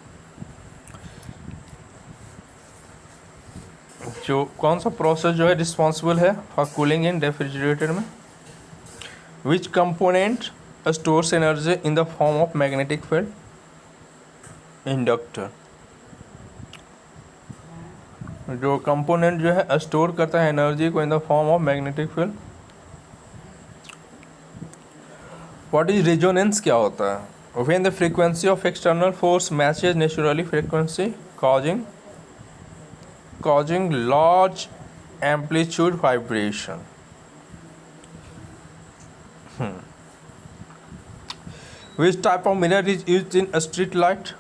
जो कौन सा process जो है responsible है for cooling in refrigerator में, विच component stores energy in the form of magnetic field, inductor. जो component जो है स्टोर करता है एनर्जी को in the form of magnetic field. What is resonance, क्या होता है, when the frequency of external force matches naturally frequency causing large amplitude vibration। Which type of mirror is used in a street light,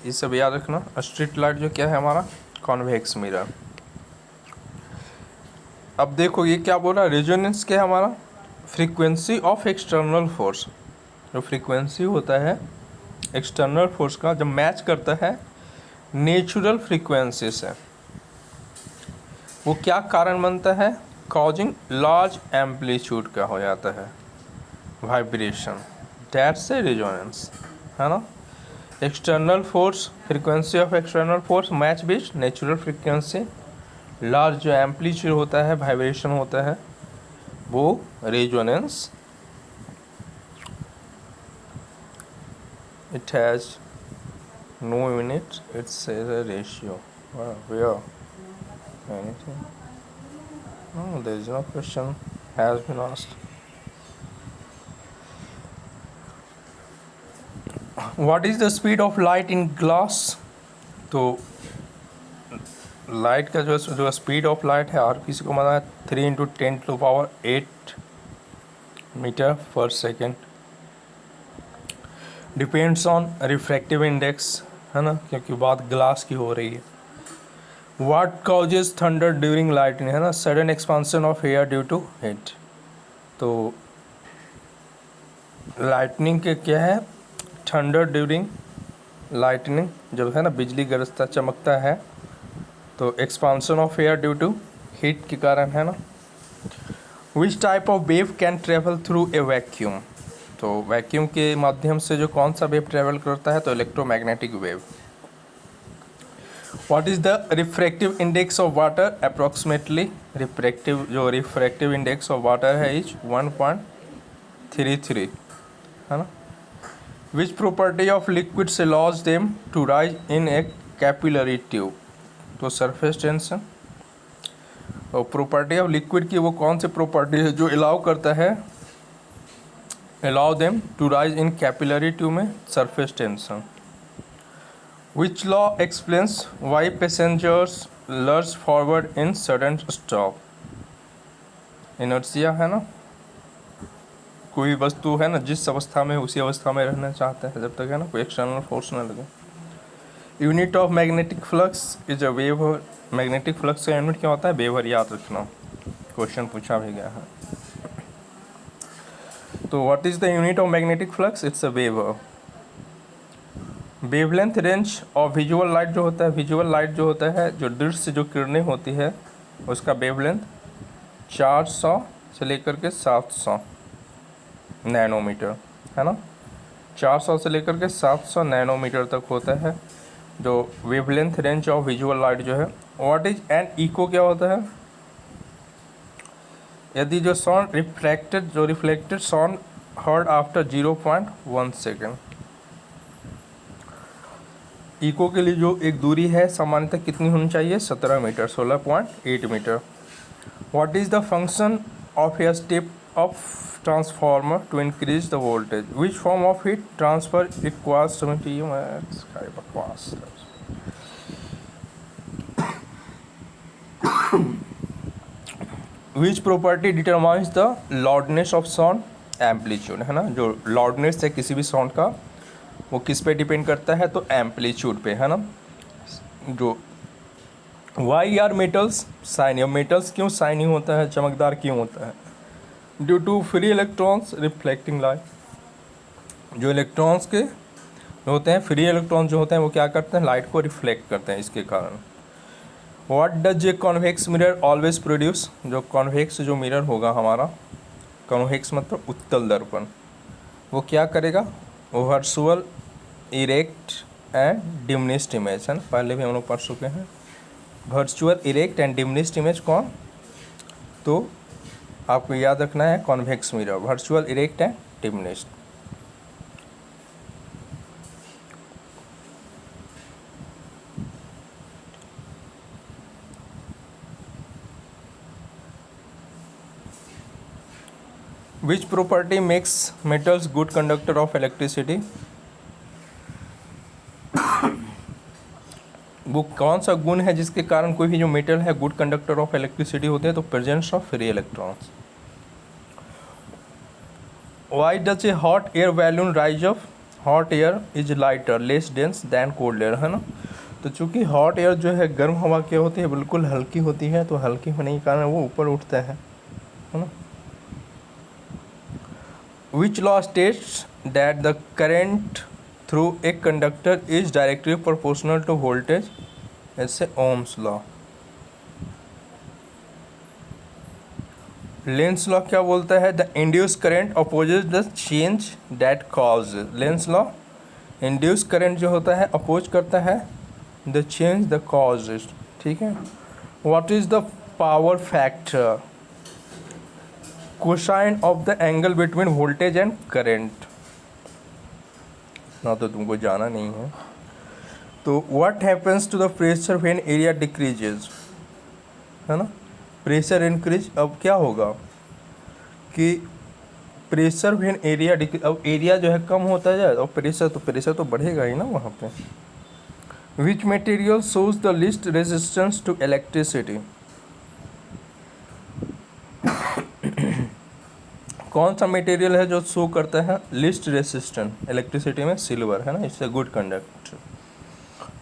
ये सब याद रखना। Street light जो क्या है हमारा, कॉन्वेक्स मिरर। अब देखो ये क्या बोल रहा है, रेजोनेंस क्या है हमारा, फ्रीक्वेंसी ऑफ एक्सटर्नल फोर्स, जो फ्रीक्वेंसी होता है एक्सटर्नल फोर्स का जब मैच करता है नेचुरल फ्रीक्वेंसी से, वो क्या कारण बनता है, कॉजिंग लार्ज एम्पलीट्यूड का हो जाता है वाइब्रेशन, दैट्स ए रेजोनेंस, है ना। External force, frequency of external force match with natural frequency, large जो एम्पलीट्यूड होता है वाइब्रेशन होता है वो resonance. It has no unit, it's a ratio, where anything, no, there is no question has been asked. What is the speed of light in glass, तो light का जो speed of light है और किसी को माना है 3 × 10⁸ मीटर पर second, depends on refractive index, है ना, क्योंकि बात ग्लास की हो रही है। What causes thunder during lightning, है ना, sudden expansion of air due to heat. तो लाइटनिंग के क्या है, थंडर ड्यूरिंग लाइटनिंग, जब है ना बिजली गरजता चमकता है तो expansion of air due to heat के कारण, है ना। Which type of wave can travel through a vacuum, तो वैक्यूम के माध्यम से जो कौन सा वेव ट्रेवल करता है, तो electromagnetic wave. What is the refractive index of water, approximately refractive index of water है इज 1.33, है ना। Which property of liquids allows them to rise in a capillary tube, तो सरफेस टेंशन। और property of liquid की वो कौन सी property है जो अलाउ करता है, allow them to rise in capillary tube में, surface tension. Which law explains why passengers lurch forward in sudden stop, inertia, है ना। कोई वस्तु है ना जिस अवस्था में उसी अवस्था में रहना चाहता है जब तक, है ना, कोई एक्सटर्नल फोर्स ना लगे। Unit of magnetic flux is a weber, magnetic flux का यूनिट क्या होता है, वेवर, याद रखना, क्वेश्चन पूछा भी गया है। तो what is the unit of magnetic flux, it's a weber. Wavelength range of visual light जो होता है, विजुअल लाइट जो होता है, जो दृश्य से जो किरणें होती है उसका वेवलेंथ 400 से लेकर के 700 नैनोमीटर, है ना। 400 से लेकर के 700 नैनोमीटर तक होता है जो wavelength range of visual light जो है। व्हाट इज एन इको, क्या होता है, यदि जो sound reflected sound heard after 0.1 second. Echo के लिए जो एक दूरी है सामान्यतः कितनी होनी चाहिए, 17 metre, 16.8 metre. What is the function of a step of transformer to increase the voltage, which form of heat transfer requires 70 max, बकवास। Which property determines the loudness of sound, amplitude, है ना। जो लाउडनेस है किसी भी sound का वो किस पे डिपेंड करता है, तो एम्पलीट्यूड पे, है ना। जो why are metals shiny, metals क्यों शाइनी होता है, चमकदार क्यों होता है, due to free electrons reflecting light, जो इलेक्ट्रॉन्स के होते हैं, फ्री इलेक्ट्रॉन जो होते हैं वो क्या करते हैं, लाइट को रिफ्लेक्ट करते हैं, इसके कारण। What does a convex mirror always produce, जो कॉन्वेक्स जो मिरर होगा हमारा, कॉन्वेक्स मतलब उत्तल दर्पण, वो क्या करेगा, virtual erect and diminished image, है ना, पहले भी हम लोग पढ़ चुके हैं। Virtual erect and diminished image कौन, तो आपको याद रखना है convex mirror, virtual erect and diminished. Which property makes metals good conductor of electricity, वो कौन सा गुण है जिसके कारण कोई भी जो मेटल है गुड कंडक्टर ऑफ इलेक्ट्रिसिटी होते हैं, तो presence of free electrons. Why does a hot air balloon rise off, hot air is lighter less dense than cold air, है ना। तो चूंकि हॉट एयर जो है गर्म हवा क्या होती है, बिल्कुल हल्की होती है, तो हल्की होने के कारण वो ऊपर उठता है ना। Which law states that the current through a conductor is directly proportional to voltage, ऐसे ओम्स लॉ। लेंस लॉ क्या बोलता है, the induce current opposes the change that cause, Lenz law induce current जो होता है अपोज करता है the change the cause, ठीक है। What is the power factor, cosine of the angle between voltage and current, ना तो तुमको जाना नहीं है। तो what happens to the pressure when area decreases, है ना, प्रेशर इंक्रीज, अब क्या होगा कि प्रेशर व्हेन एरिया डिक्रीज, अब एरिया जो है कम होता जाए और प्रेशर तो बढ़ेगा ही ना वहाँ पे। Which material shows the least resistance to electricity, कौन सा मटेरियल है जो शो करता है लीस्ट रेजिस्टेंस इलेक्ट्रिसिटी में, सिल्वर, है ना, इससे good conductor.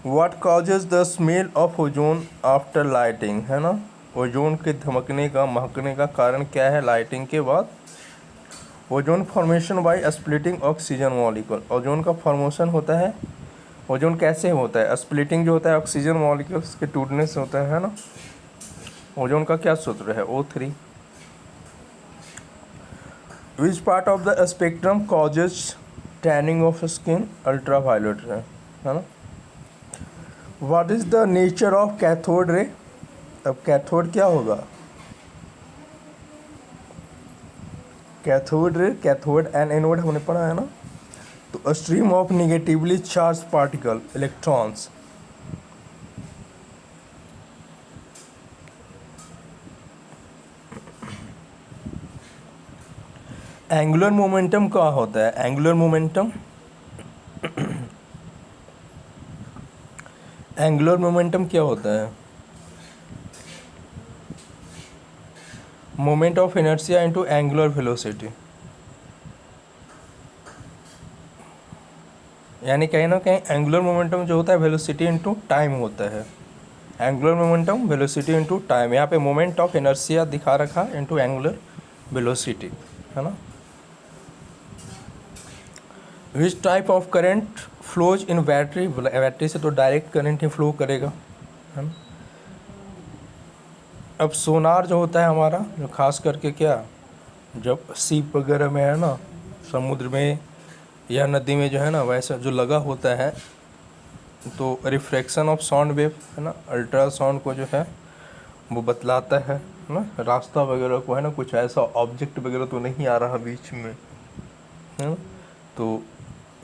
What causes the smell of ozone after lighting, है ना। ओजोन के धमकने का महकने का कारण क्या है लाइटिंग के बाद? Ozone formation by splitting oxygen molecule. Ozone का फॉर्मेशन होता है, ओजोन कैसे होता है? स्प्लिटिंग जो होता है ऑक्सीजन मॉलिक्यूल्स के टूटने से होता है ना। ओजोन का क्या सूत्र है? O3। Which part of the spectrum causes tanning of skin? Ultraviolet है ना। What is the nature of cathode ray? अब कैथोड क्या होगा? Cathode ray, cathode and anode हमने पढ़ा है ना। तो stream of negatively charge particle, electrons. Angular momentum क्या होता है? एंगुलर मोमेंटम, एंगुलर मोमेंटम क्या होता है? Moment of inertia into angular velocity. यानी कहीं ना कहीं एंगुलर मोमेंटम जो होता है वेलोसिटी इनटू टाइम होता है। Angular momentum velocity into time. यहाँ पे मोमेंट ऑफ इनर्शिया दिखा रखा इनटू एंगुलर वेलोसिटी, है ना। Which type of current flows in battery? Battery से तो डायरेक्ट करंट ही फ्लो करेगा, है ना। अब सोनार जो होता है हमारा, जो खास करके क्या, जब सीप वगैरह में है ना, समुद्र में या नदी में जो है ना, वैसा जो लगा होता है, तो रिफ्रैक्शन ऑफ साउंड वेव, है ना, अल्ट्रासाउंड को जो है वो बतलाता है ना, रास्ता वगैरह को, है ना, कुछ ऐसा ऑब्जेक्ट वगैरह तो नहीं आ रहा बीच में, है ना। तो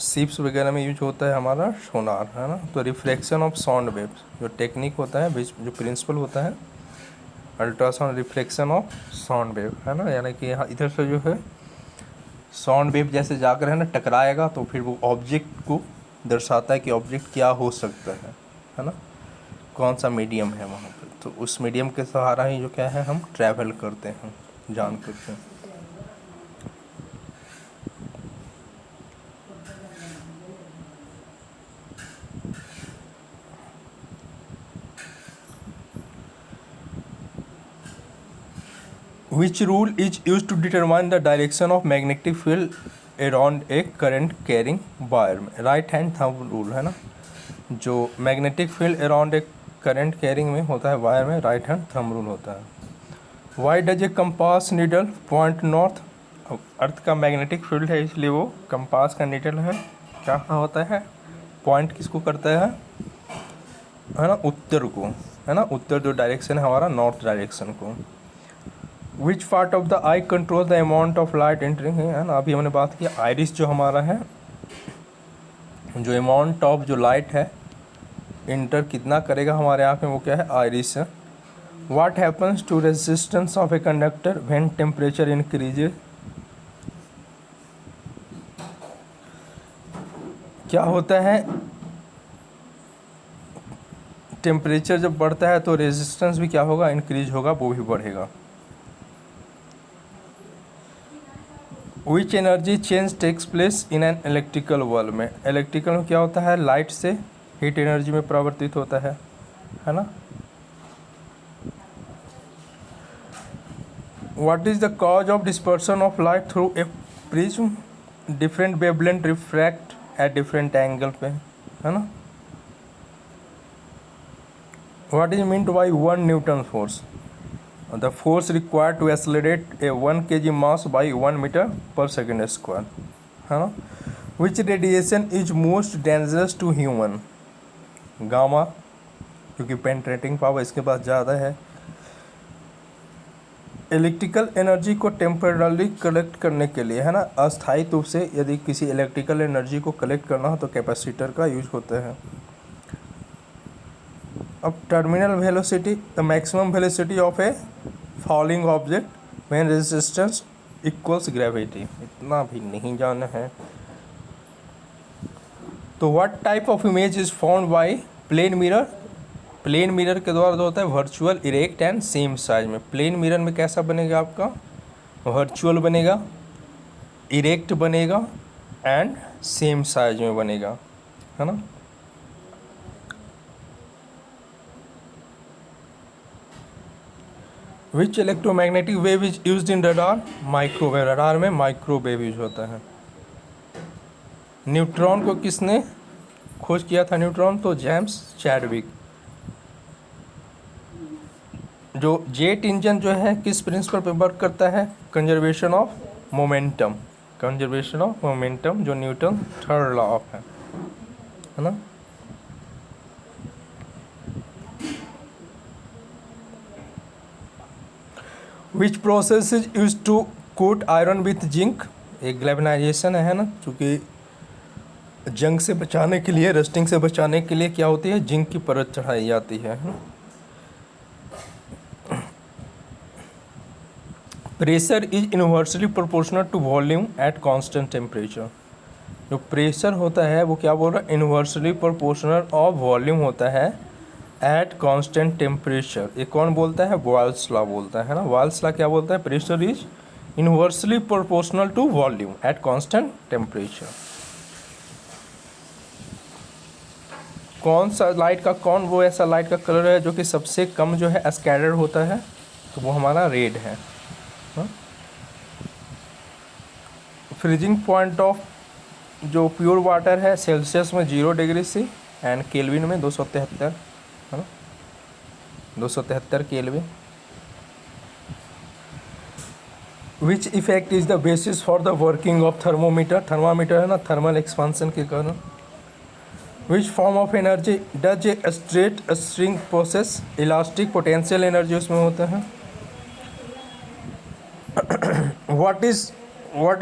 शिप्स वगैरह में यूज होता है हमारा सोनार, है ना। तो रिफ्लेक्शन ऑफ साउंड वेव जो टेक्निक होता है, जो प्रिंसिपल होता है, ultrasound reflection of sound wave, है ना। यानी कि यहाँ इधर से जो है साउंड वेव जैसे जाकर है ना टकराएगा, तो फिर वो ऑब्जेक्ट को दर्शाता है कि ऑब्जेक्ट क्या हो सकता है ना, कौन सा मीडियम है वहाँ पर। तो उस मीडियम के सहारा ही जो क्या है हम ट्रैवल करते हैं, जान करते हैं। Which rule is used to determine the direction of magnetic field around a current carrying wire? Right hand thumb rule, है ना। जो magnetic field around a current carrying में होता है वायर में, राइट हैंड थंब रूल होता है। Why does a compass needle point north? Earth का मैग्नेटिक फील्ड है इसलिए वो कंपास का नीडल है क्या होता है, पॉइंट किसको करता है ना, उत्तर को, है ना। उत्तर जो डायरेक्शन है हमारा, नॉर्थ डायरेक्शन को। Which part of the I control the amount of light entering, है ना। अभी हमने बात की आइरिस जो हमारा है, जो अमाउंट ऑफ जो लाइट है इंटर कितना करेगा हमारे यहाँ पे, वो क्या है, आइरिस है। What happens to resistance of a conductor when temperature increases? क्या होता है, टेम्परेचर जब बढ़ता है तो रेजिस्टेंस भी क्या होगा, इंक्रीज होगा, वो भी बढ़ेगा। Which energy change takes place in an electrical bulb? में इलेक्ट्रिकल में क्या होता है, लाइट से हीट एनर्जी में परिवर्तित होता है ना। What is the cause of dispersion of light through a prism? Different wavelength refract at different angle पे, है ना। What is meant by 1 newton force? The force required to accelerate a 1 kg mass by 1 metre पर second square, है ना। Which radiation is most dangerous to human? Gamma, क्योंकि penetrating power इसके पास ज़्यादा है। इलेक्ट्रिकल एनर्जी को टेम्परली कलेक्ट करने के लिए, है ना, अस्थायी रूप से यदि किसी इलेक्ट्रिकल एनर्जी को कलेक्ट करना हो तो कैपेसिटर का यूज होता है। अब terminal velocity, the maximum velocity of a falling object when resistance equals gravity, इतना भी नहीं जाना है। तो what type of image is found by plane mirror? Plane mirror के द्वारा जो होता है virtual, erect and same size में। प्लेन मिरर में कैसा बनेगा आपका, वर्चुअल बनेगा, इरेक्ट बनेगा एंड सेम साइज में बनेगा, है ना। Which electromagnetic wave is used in radar? Microwave. Radar में माइक्रोवेव यूज होता है। न्यूट्रॉन को किसने खोज किया था? न्यूट्रॉन तो जेम्स चैडविक। जो जेट इंजन जो है किस प्रिंसिपल पे वर्क करता है? Conservation of momentum. Conservation of momentum जो न्यूटन थर्ड लॉ ऑफ है ना। Which process is use to coat iron with zinc? एक ग्लेवनाइजेशन है ना, चूँकि जंग से बचाने के लिए, रस्टिंग से बचाने के लिए क्या होती है? जिंक की परत चढ़ाई जाती है ना। Pressure is inversely proportional to volume at constant temperature. जो प्रेशर होता है वो क्या बोल रहा है? इनवर्सली प्रोपोर्शनल ऑफ वॉल्यूम होता है एट कांस्टेंट टेम्परेचर। ये कौन बोलता है? बॉयल्स लॉ बोलता है ना। बॉयल्स लॉ क्या बोलता है? Pressure is inversely proportional to volume at constant temperature. कौन सा लाइट का, कौन वो ऐसा लाइट का कलर है जो कि सबसे कम जो है स्कैटर्ड होता है? तो वो हमारा रेड है। फ्रीजिंग पॉइंट ऑफ जो प्योर वाटर है सेल्सियस में 0 डिग्री सी एंड केल्विन में 273 है ना, 273 kelvin. Which effect is the basis for the working of thermometer? Thermometer है ना, थर्मल एक्सपांसन के कारण। विच form of energy does a straight string process? Elastic potential energy उसमें होता है। what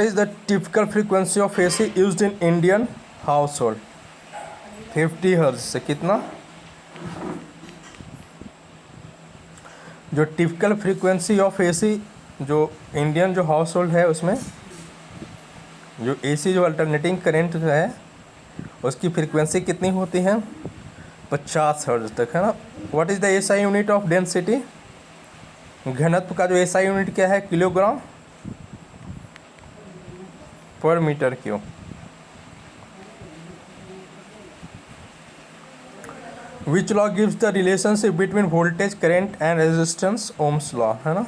is the typical frequency of AC used in Indian household? 50 hertz से कितना? जो टिपिकल फ्रीक्वेंसी ऑफ AC जो इंडियन जो हाउस होल्ड है उसमें जो AC जो अल्टरनेटिंग करंट है उसकी फ्रीक्वेंसी कितनी होती है? 50 हर्ट्ज तक है ना। What is the SI unit of density? घनत्व का जो SI यूनिट क्या है? किलोग्राम पर metre cube. Which law gives the relationship between voltage current and resistance? Ohm's law है ना।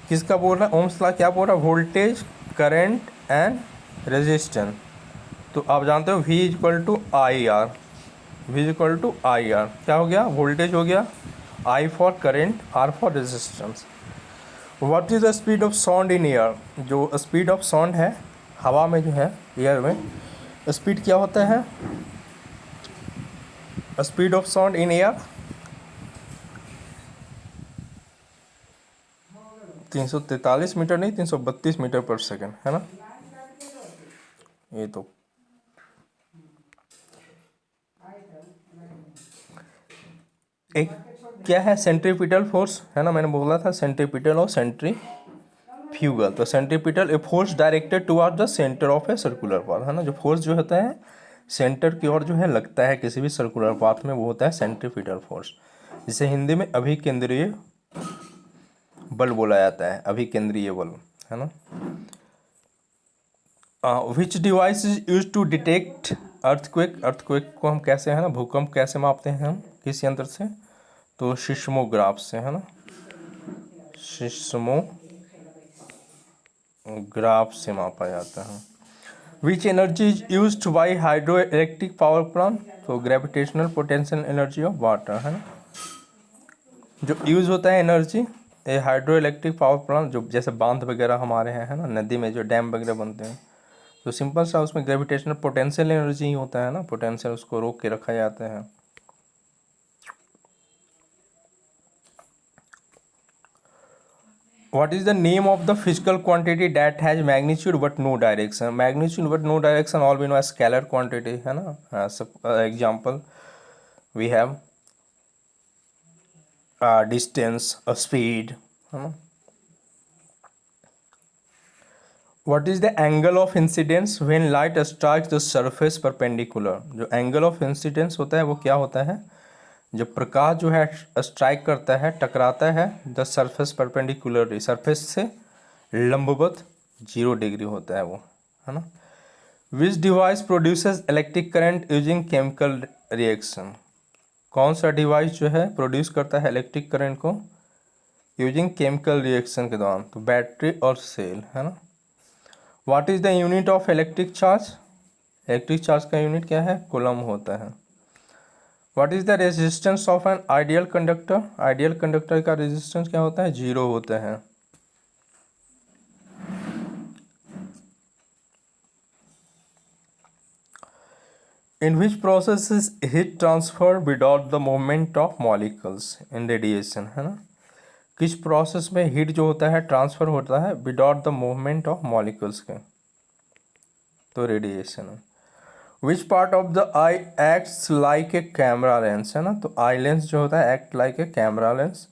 किसका बोल रहा है? ओम्स लॉ क्या बोल रहा है? Voltage current and resistance. तो आप जानते हो V equal to I R. V equal to I R क्या हो गया? वोल्टेज हो गया, I for current, R for resistance. What is the speed of sound in air? जो स्पीड ऑफ साउंड है हवा में जो है, एयर में, स्पीड क्या होता है? Speed of sound in air 343 metre नहीं, 332 मीटर पर सेकेंड है ना। ये तो एक क्या है? सेंट्रीपिटल फोर्स है ना, मैंने बोला था सेंट्रीपिटल और सेंट्रीफ्यूगल। तो centripetal a force directed toward the centre of a circular path है ना। जो फोर्स जो होता है सेंटर की ओर जो है लगता है किसी भी सर्कुलर पाथ में, वो होता है सेंट्रीपिटल फोर्स, जिसे हिंदी में अभिकेंद्रीय बल बोला जाता है। अभिकेंद्रीय बल है ना। Which device is use to detect earthquake? Earthquake को हम कैसे है ना, भूकंप कैसे मापते हैं हम? किस यंत्र से? तो सिस्मोग्राफ से है ना। सिस्मोग्राफ से मापा जाता है। Which energy is used by hydro electric power plant? तो gravitational potential energy of water है ना। जो यूज़ होता है एनर्जी ये हाइड्रो इलेक्ट्रिक पावर प्लांट, जो जैसे बांध वगैरह हमारे हैं है ना, नदी में जो डैम वगैरह बनते हैं, तो सिंपल सा उसमें ग्रेविटेशनल पोटेंशियल एनर्जी ही होता है ना, पोटेंशियल उसको रोक के रखा जाता है। What is the name of the physical quantity that has magnitude but no direction? Magnitude but no direction all we know as scalar quantity है ना। Example we have distance, speed है ना। What is the angle of incidence when light strikes the surface perpendicular? जो angle of incidence होता है वो क्या होता है? जब प्रकाश जो है स्ट्राइक करता है, टकराता है द सरफेस परपेंडिकुलरली, सरफेस से लंबवत 0 डिग्री होता है वो है ना। Which device produces electric current using chemical reaction? कौन सा डिवाइस जो है प्रोड्यूस करता है इलेक्ट्रिक करंट को यूजिंग केमिकल रिएक्शन के दौरान, तो बैटरी और सेल है ना। What is the unit of electric charge? Electric charge का यूनिट क्या है? कूलम होता है। What is the resistance of an ideal conductor? Ideal conductor का रेजिस्टेंस क्या होता है? 0 होता है। In which process is heat transfer without the movement of molecules in radiation, है ना। किस प्रोसेस में हीट जो होता है ट्रांसफर होता है without the movement of molecules के? तो radiation. Which part of the I acts like a camera lens, है ना। तो आई लेंस जो होता है act like a camera lens.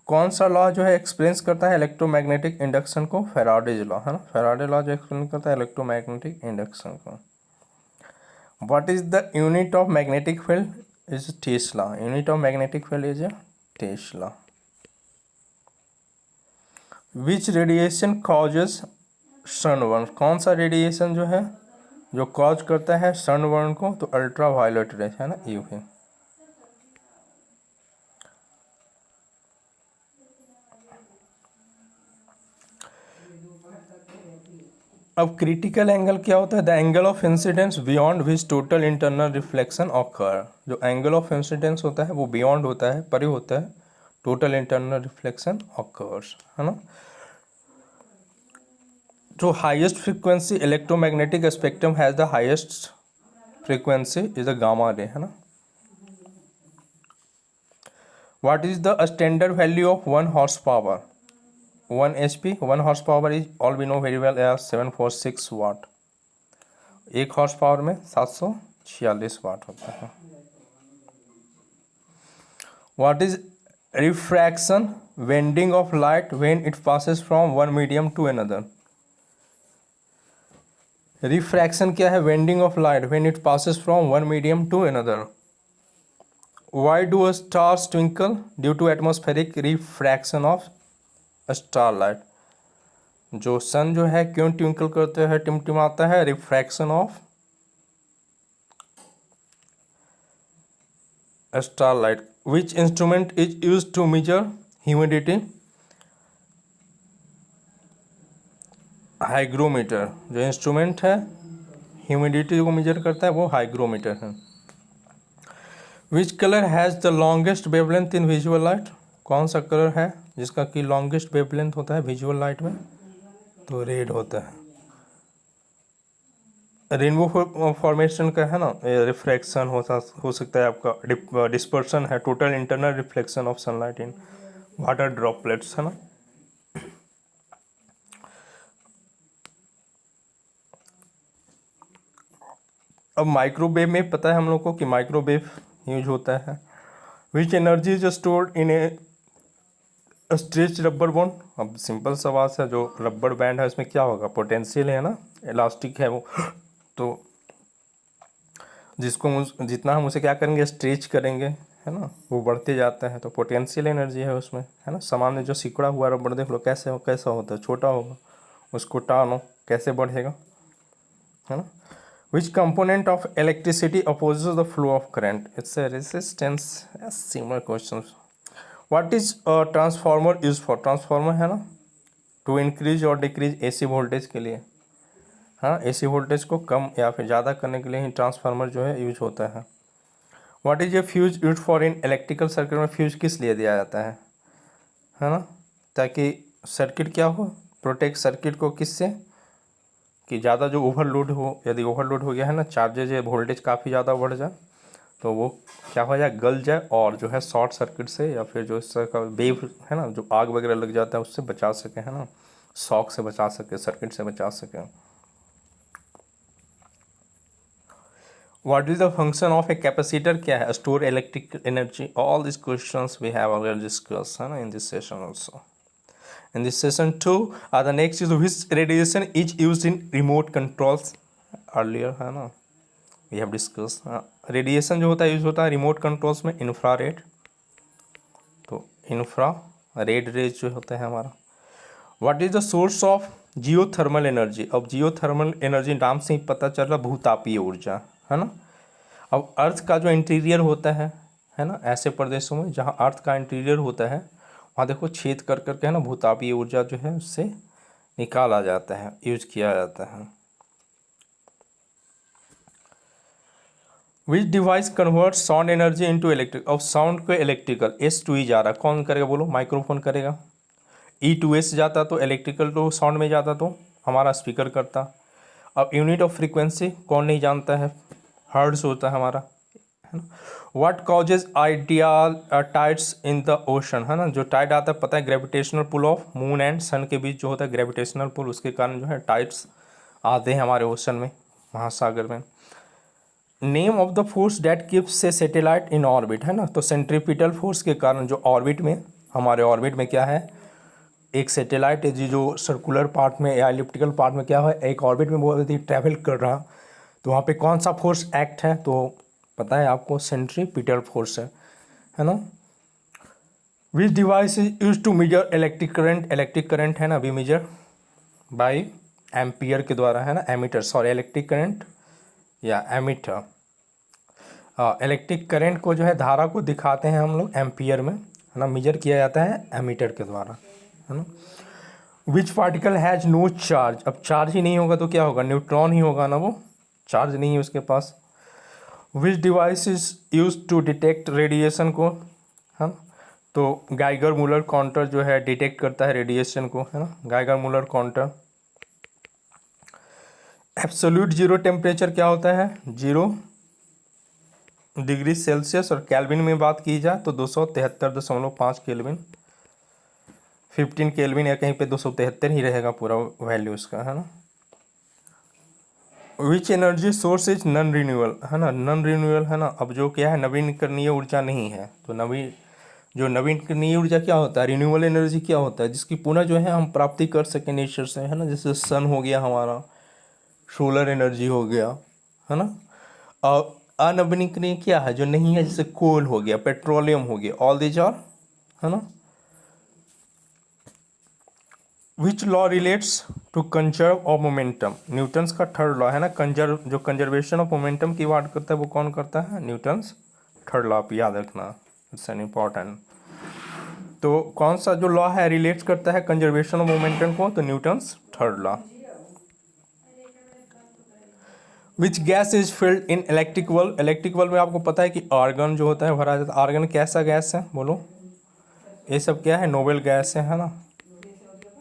कौन सा लॉ जो है एक्सप्लेन करता है इलेक्ट्रोमैग्नेटिक इंडक्शन को? फैराडेज लॉ, है ना। फैराडे लॉ जो एक्सप्लेन करता है इलेक्ट्रोमैग्नेटिक इंडक्शन को। What is the unit of magnetic field? Is Tesla. Unit of magnetic field is a Tesla. Which radiation causes sunburn? कौन सा रेडिएशन जो है जो कॉज करता है सनबर्न को? तो अल्ट्रा वायलेट रेज, है ना, यूवी। अब क्रिटिकल एंगल क्या होता है? The angle of incidence beyond which total internal reflection occur. जो एंगल ऑफ इंसिडेंस होता है वो बियॉन्ड होता है, परे होता है टोटल इंटरनल रिफ्लेक्शन ऑकर्स, है ना। जो highest frequency electromagnetic spectrum has the highest frequency is the gamma ray, है ना। What is the standard value of 1 horse power? 1 HP, 1 horse power is all we know very well as 746 watt. 1 horse power में 746 watt होता है। What is refraction bending of light when it passes from one medium to another? Refraction क्या है? Bending of light when it passes from one medium to another. Why do stars twinkle? Due to atmospheric refraction of star light. जो sun जो है क्यों twinkle करते हैं, टिमटिमाता है? Refraction of star light. Which instrument is use to measure humidity? Hygrometer. जो instrument है ह्यूमिडिटी को मेजर करता है वो हाइग्रोमीटर है। Which colour has the longest wavelength in visual light? कौन सा कलर है जिसका कि लॉन्गेस्ट वेवलेंथ होता है विजुअल लाइट में? तो रेड होता है। रेनबो फॉर्मेशन का है ना, रिफ्रैक्शन हो सकता है आपका, डिस्पर्सन है total internal reflection of sunlight in water droplets, है ना। अब माइक्रोवेव में पता है हम लोग को कि माइक्रोवेव यूज होता है। Which energy is stored in A stretch rubber bond? अब सिंपल सा बात है, जो रबर बैंड है उसमें क्या होगा? पोटेंशियल है ना, इलास्टिक है वो, तो जिसको जितना हम उसे क्या करेंगे स्ट्रेच करेंगे, है ना, वो बढ़ते जाता है, तो पोटेंशियल एनर्जी है उसमें, है ना। सामान्य जो सिकुड़ा हुआ रबर देख लो कैसा होता है, छोटा होगा, उसको टानो कैसे बढ़ेगा, है ना। विच component of electricity opposes the flow of current? It's a resistance. Similar question. What is transformer use for? Transformer है ना टू इंक्रीज और डिक्रीज AC वोल्टेज के लिए, हाँ, AC वोल्टेज को कम या फिर ज़्यादा करने के लिए ही ट्रांसफार्मर जो है यूज होता है। What is a fuse use for in electrical circuit? में फ्यूज किस लिए दिया जाता है ना, ताकि सर्किट क्या हो, प्रोटेक्ट सर्किट को किससे, कि ज़्यादा जो ओवरलोड हो, यदि ओवरलोड हो गया है ना, चार्जेज है, वोल्टेज काफ़ी ज़्यादा बढ़ जाए तो वो क्या हो जाए, गल जाए, और जो है शॉर्ट सर्किट से या फिर जो इस तरह का वेव है ना, जो आग वगैरह लग जाता है उससे बचा सके, है ना, शॉक से बचा सके, सर्किट से बचा सके। What is the function of a capacitor? क्या है? Store electric energy. All this questions we have already discuss, है ना, in this session also. In this session 2, the next is which radiation is used in remote controls? Earlier है ना, we have discussed। Radiation जो होता है use होता है remote controls में, इंफ्रारेड। तो इंफ्रा रेड रेज जो होता है हमारा। What is the source of geothermal energy? अब जियोथर्मल एनर्जी नाम से ही पता चल रहा भूतापीय ऊर्जा, है ना। अब अर्थ का जो इंटीरियर होता है ना, ऐसे प्रदेशों में जहाँ अर्थ का इंटीरियर होता है वहाँ देखो छेद कर करके है ना भूतापीय ऊर्जा जो है उससे निकाला जाता है, यूज किया जाता है। विच device convert sound energy into electric, अब साउंड को इलेक्ट्रिकल एस टू ई जा रहा है, कौन करेगा बोलो, माइक्रोफोन करेगा। ई टू एस जाता तो इलेक्ट्रिकल टू साउंड में जाता तो हमारा स्पीकर करता। अब यूनिट ऑफ फ्रीक्वेंसी कौन नहीं जानता है, हर्ट्ज होता है हमारा, है ना। What causes ideal tides in the ocean, है ना, जो टाइड आता है पता है gravitational pull of moon and sun के बीच जो होता है ग्रेविटेशनल पुल, उसके कारण जो है टाइड्स आते हैं हमारे ओशन में, महासागर में। Name of the force that keeps a satellite in orbit, है ना, तो सेंट्रीपिटल फोर्स के कारण जो ऑर्बिट में, हमारे ऑर्बिट में क्या है, एक सैटेलाइट है जो सर्कुलर पार्ट में या एलिप्टिकल पार्ट में क्या है, एक ऑर्बिट में बहुत ट्रैवल कर रहा, तो वहाँ पे कौन सा फोर्स एक्ट है, तो पता है आपको सेंट्रीपिटल फोर्स है ना। Which device is use to measure electric current, electric current है ना वी मेजर बाय एम्पियर के द्वारा, है ना, एमीटर, सॉरी इलेक्ट्रिक करंट या एमीटर। इलेक्ट्रिक करंट को जो है धारा को दिखाते हैं हम लोग एम्पियर में, है ना, मेजर किया जाता है एमीटर के द्वारा, है ना। Which particle has no charge, अब चार्ज ही नहीं होगा तो क्या होगा, न्यूट्रॉन ही होगा ना, वो चार्ज नहीं है उसके पास। Which device is use to detect radiation को, है ना, तो गाइगर मूलर काउंटर जो है डिटेक्ट करता है रेडिएशन को, है ना, Geiger Muller counter. Absolute zero temperature क्या होता है, 0 डिग्री सेल्सियस, और केल्विन में बात की जाए तो 273.5 केल्विन, 15 केल्विन या कहीं पे 273 ही रहेगा पूरा वैल्यू उसका, है ना। Which energy source is non renewable, है ना, नॉन रिन्यूएबल, है ना, अब जो क्या है नवीनकरणीय ऊर्जा नहीं है, तो नवीनकरणीय ऊर्जा क्या होता है, रिन्यूएबल एनर्जी क्या होता है, जिसकी पुनः जो है हम प्राप्ति कर सकें नेचर से, है ना, जैसे सन हो गया हमारा, सोलर एनर्जी हो गया, है ना। और अनवीनकरणीय क्या है जो नहीं है, जैसे कोल हो गया, पेट्रोलियम हो गया, ऑल दीज आर, है ना। Which law relates to conserve of momentum, Newton's का थर्ड लॉ है ना, जो कंजर्वेशन ऑफ मोमेंटम की बात करता है वो कौन करता है, न्यूटन्स थर्ड लॉ, आप याद रखना, इट्स एन इम्पॉर्टेंट। तो कौन सा जो लॉ है रिलेट्स करता है कंजर्वेशन ऑफ मोमेंटम को, तो Newton's third law. Which gas is filled in electric bulb, electric bulb में आपको पता है कि आर्गन जो होता है भरा जाता है, आर्गन कैसा गैस है बोलो, ये सब क्या है, नोबेल गैस है ना,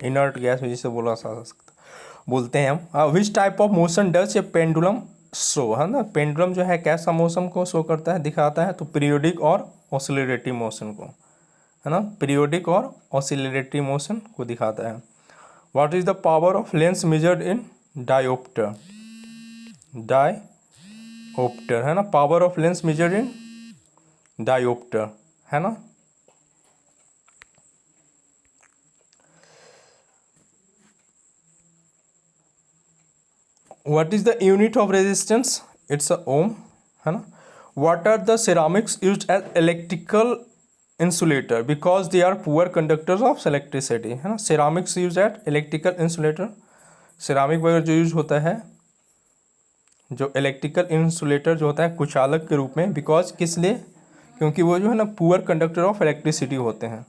इनर्ट गैस जिसे बोलते हैं हम। विच type of motion does a pendulum show, है ना, पेंडुलम जो है कैसा मोशन को शो करता है, दिखाता है, तो पीरियोडिक और ऑसिलेटरी मोशन को, है ना, पीरियोडिक और ऑसिलेटरी मोशन को दिखाता है। What is the power of lens measured in dioptre, dioptre, है ना, power of lens measured in dioptre, है ना। What is the unit of resistance? It's a ohm, है ना। What are the ceramics used as electrical insulator because they are poor conductors of electricity, है ना। ceramics used as electrical insulator, ceramic वगैरह जो use होता है, जो electrical insulator जो होता है कुचालक के रूप में, बिकॉज किस लिए, क्योंकि वो जो है ना पुअर कंडक्टर ऑफ इलेक्ट्रिसिटी होते हैं।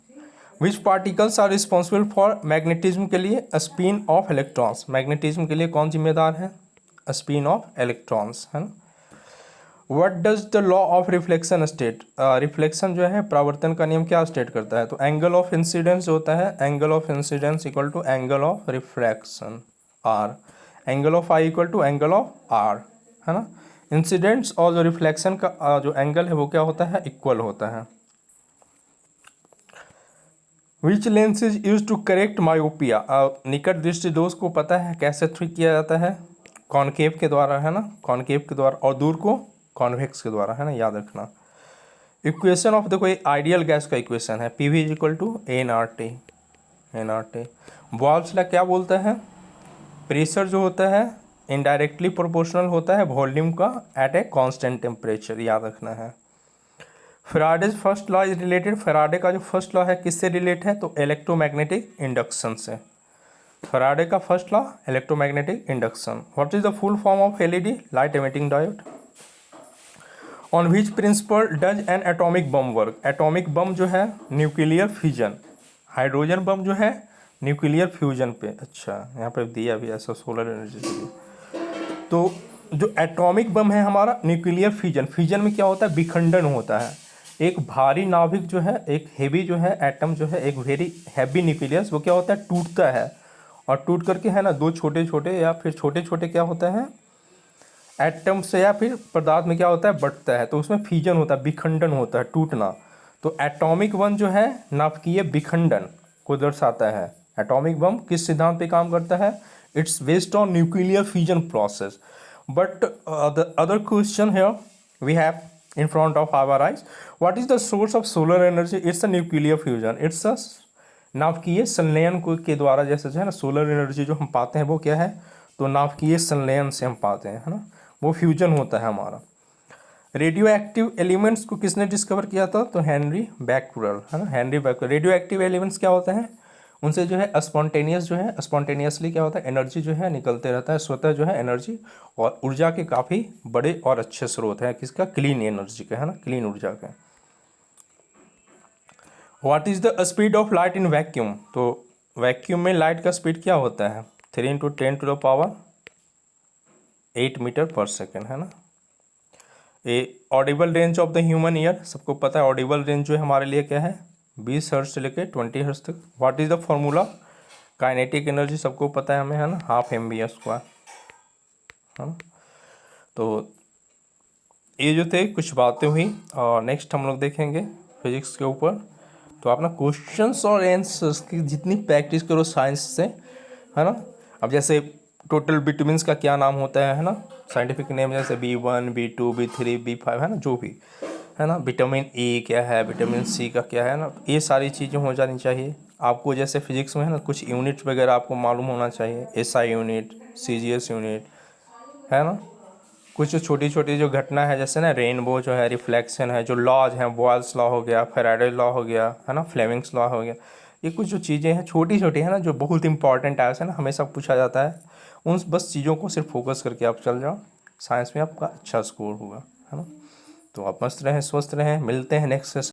Which particles are responsible for magnetism के लिए, स्पिन ऑफ इलेक्ट्रॉन्स, मैग्नेटिज्म के लिए कौन जिम्मेदार है, स्पिन ऑफ इलेक्ट्रॉन्स, है ना। What does the law of reflection state, reflection जो है प्रावर्तन का नियम क्या स्टेट करता है, तो एंगल ऑफ इंसिडेंस जो होता है, angle of incidence equal to angle of refraction r, angle of i equal to angle of r, है ना। इंसिडेंट्स और जो रिफ्लेक्शन का जो एंगल है वो क्या होता है, इक्वल होता है। Which lens is use to correct myopia, निकट दृष्टि दोष को पता है कैसे ठीक किया जाता है, कॉनकेव के द्वारा, है ना, कॉनकेव के द्वारा, और दूर को कॉन्वेक्स के द्वारा, है ना, याद रखना। इक्वेशन ऑफ देखो ये आइडियल गैस का इक्वेशन है, P V is equal to N R T, N R T. Boyle's law क्या बोलता है, प्रेशर जो होता है इनडायरेक्टली प्रोपोर्शनल होता है वॉल्यूम का एट ए कांस्टेंट टेम्परेचर, याद रखना है। Faraday's first law is related, Faraday का जो फर्स्ट लॉ है किससे रिलेट है, तो इलेक्ट्रोमैग्नेटिक इंडक्शन से, फैराडे का first law electromagnetic induction. What is the full form of LED, light emitting diode. On which principle does N atomic bomb work, atomic bomb जो है न्यूक्लियर फ्यूजन, हाइड्रोजन बम जो है nuclear fusion पे, अच्छा यहाँ पे दिया भी ऐसा सोलर एनर्जी से भी। तो जो एटॉमिक बम है हमारा न्यूक्लियर फ्यूजन, फ्यूजन में क्या होता है, विखंडन होता है। एक भारी नाभिक जो है, एक हेवी जो है एटम जो है, एक वेरी हैवी न्यूक्लियस, वो क्या होता है, टूटता है, और टूट करके है ना दो छोटे छोटे या फिर छोटे छोटे क्या होता है एटम से या फिर पदार्थ में क्या होता है, बढ़ता है, तो उसमें फ्यूजन होता है, विखंडन होता है, टूटना। तो एटॉमिक बम जो है नाभिकीय विखंडन को दर्शाता है। एटॉमिक बम किस सिद्धांत पे काम करता है, it's based on nuclear fusion process. But the other question here we have in front of our eyes, what is the source of solar energy, it's a nuclear fusion, it's a नाभिकीय संलयन को के द्वारा, जैसे जो है ना solar energy जो हम पाते हैं वो क्या है, तो नाभिकीय संलयन से हम पाते हैं, है ना, वो फ्यूजन होता है हमारा। रेडियो एक्टिव एलिमेंट्स को किसने डिस्कवर किया था, तो हेनरी बैक्यूरेल, है ना, Henri Becquerel. Radio active elements क्या होते हैं, उनसे जो है स्पॉन्टेनियस जो है, स्पॉन्टेनियसली क्या होता है, एनर्जी जो है निकलते रहता है, स्वतः जो है एनर्जी और ऊर्जा के काफ़ी बड़े और अच्छे स्रोत हैं, किसका, क्लीन एनर्जी का, है ना, क्लीन ऊर्जा का। What is the speed of light in vacuum, तो वैक्यूम में लाइट का स्पीड क्या होता है, 3 × 10⁻⁸ मीटर पर सेकेंड, है ना। A audible range of the human ear, सबको पता है ऑडिबल रेंज जो है हमारे लिए क्या है, 20 हर्ट्ज से लेकर 20 हर्ट्ज तक। What is the formula, kinetic energy सबको पता है हमें, है ना, ½ mv², है ना। तो ये जो थे कुछ बातें हुई, और नेक्स्ट हम लोग देखेंगे फिजिक्स के ऊपर। तो आप ना क्वेश्चंस और आंसर्स की जितनी प्रैक्टिस करो साइंस से, है ना। अब जैसे टोटल विटामिन्स का क्या नाम होता है ना, साइंटिफिक नेम, जैसे B1 B2 B3 B5, है ना, जो भी है ना, विटामिन ए क्या है, विटामिन सी का क्या है ना, ये सारी चीज़ें हो जानी चाहिए आपको। जैसे फिजिक्स में है ना कुछ यूनिट्स वगैरह आपको मालूम होना चाहिए, SI यूनिट, CGS यूनिट, है ना। कुछ जो छोटी छोटी जो घटना है, जैसे ना रेनबो जो है, रिफ्लेक्शन है, जो लॉज हैं, बॉयल्स लॉ हो गया, फैराडे लॉ हो गया, है ना, फ्लेमिंग्स लॉ हो गया, ये कुछ जो चीज़ें हैं छोटी छोटी है ना, जो बहुत इंपॉर्टेंट है ना, हमेशा पूछा जाता है, उन बस चीज़ों को सिर्फ फोकस करके आप चल जाओ, साइंस में आपका अच्छा स्कोर होगा, है ना। तो आप मस्त रहें, स्वस्थ रहें, मिलते हैं नेक्स्ट सेशन।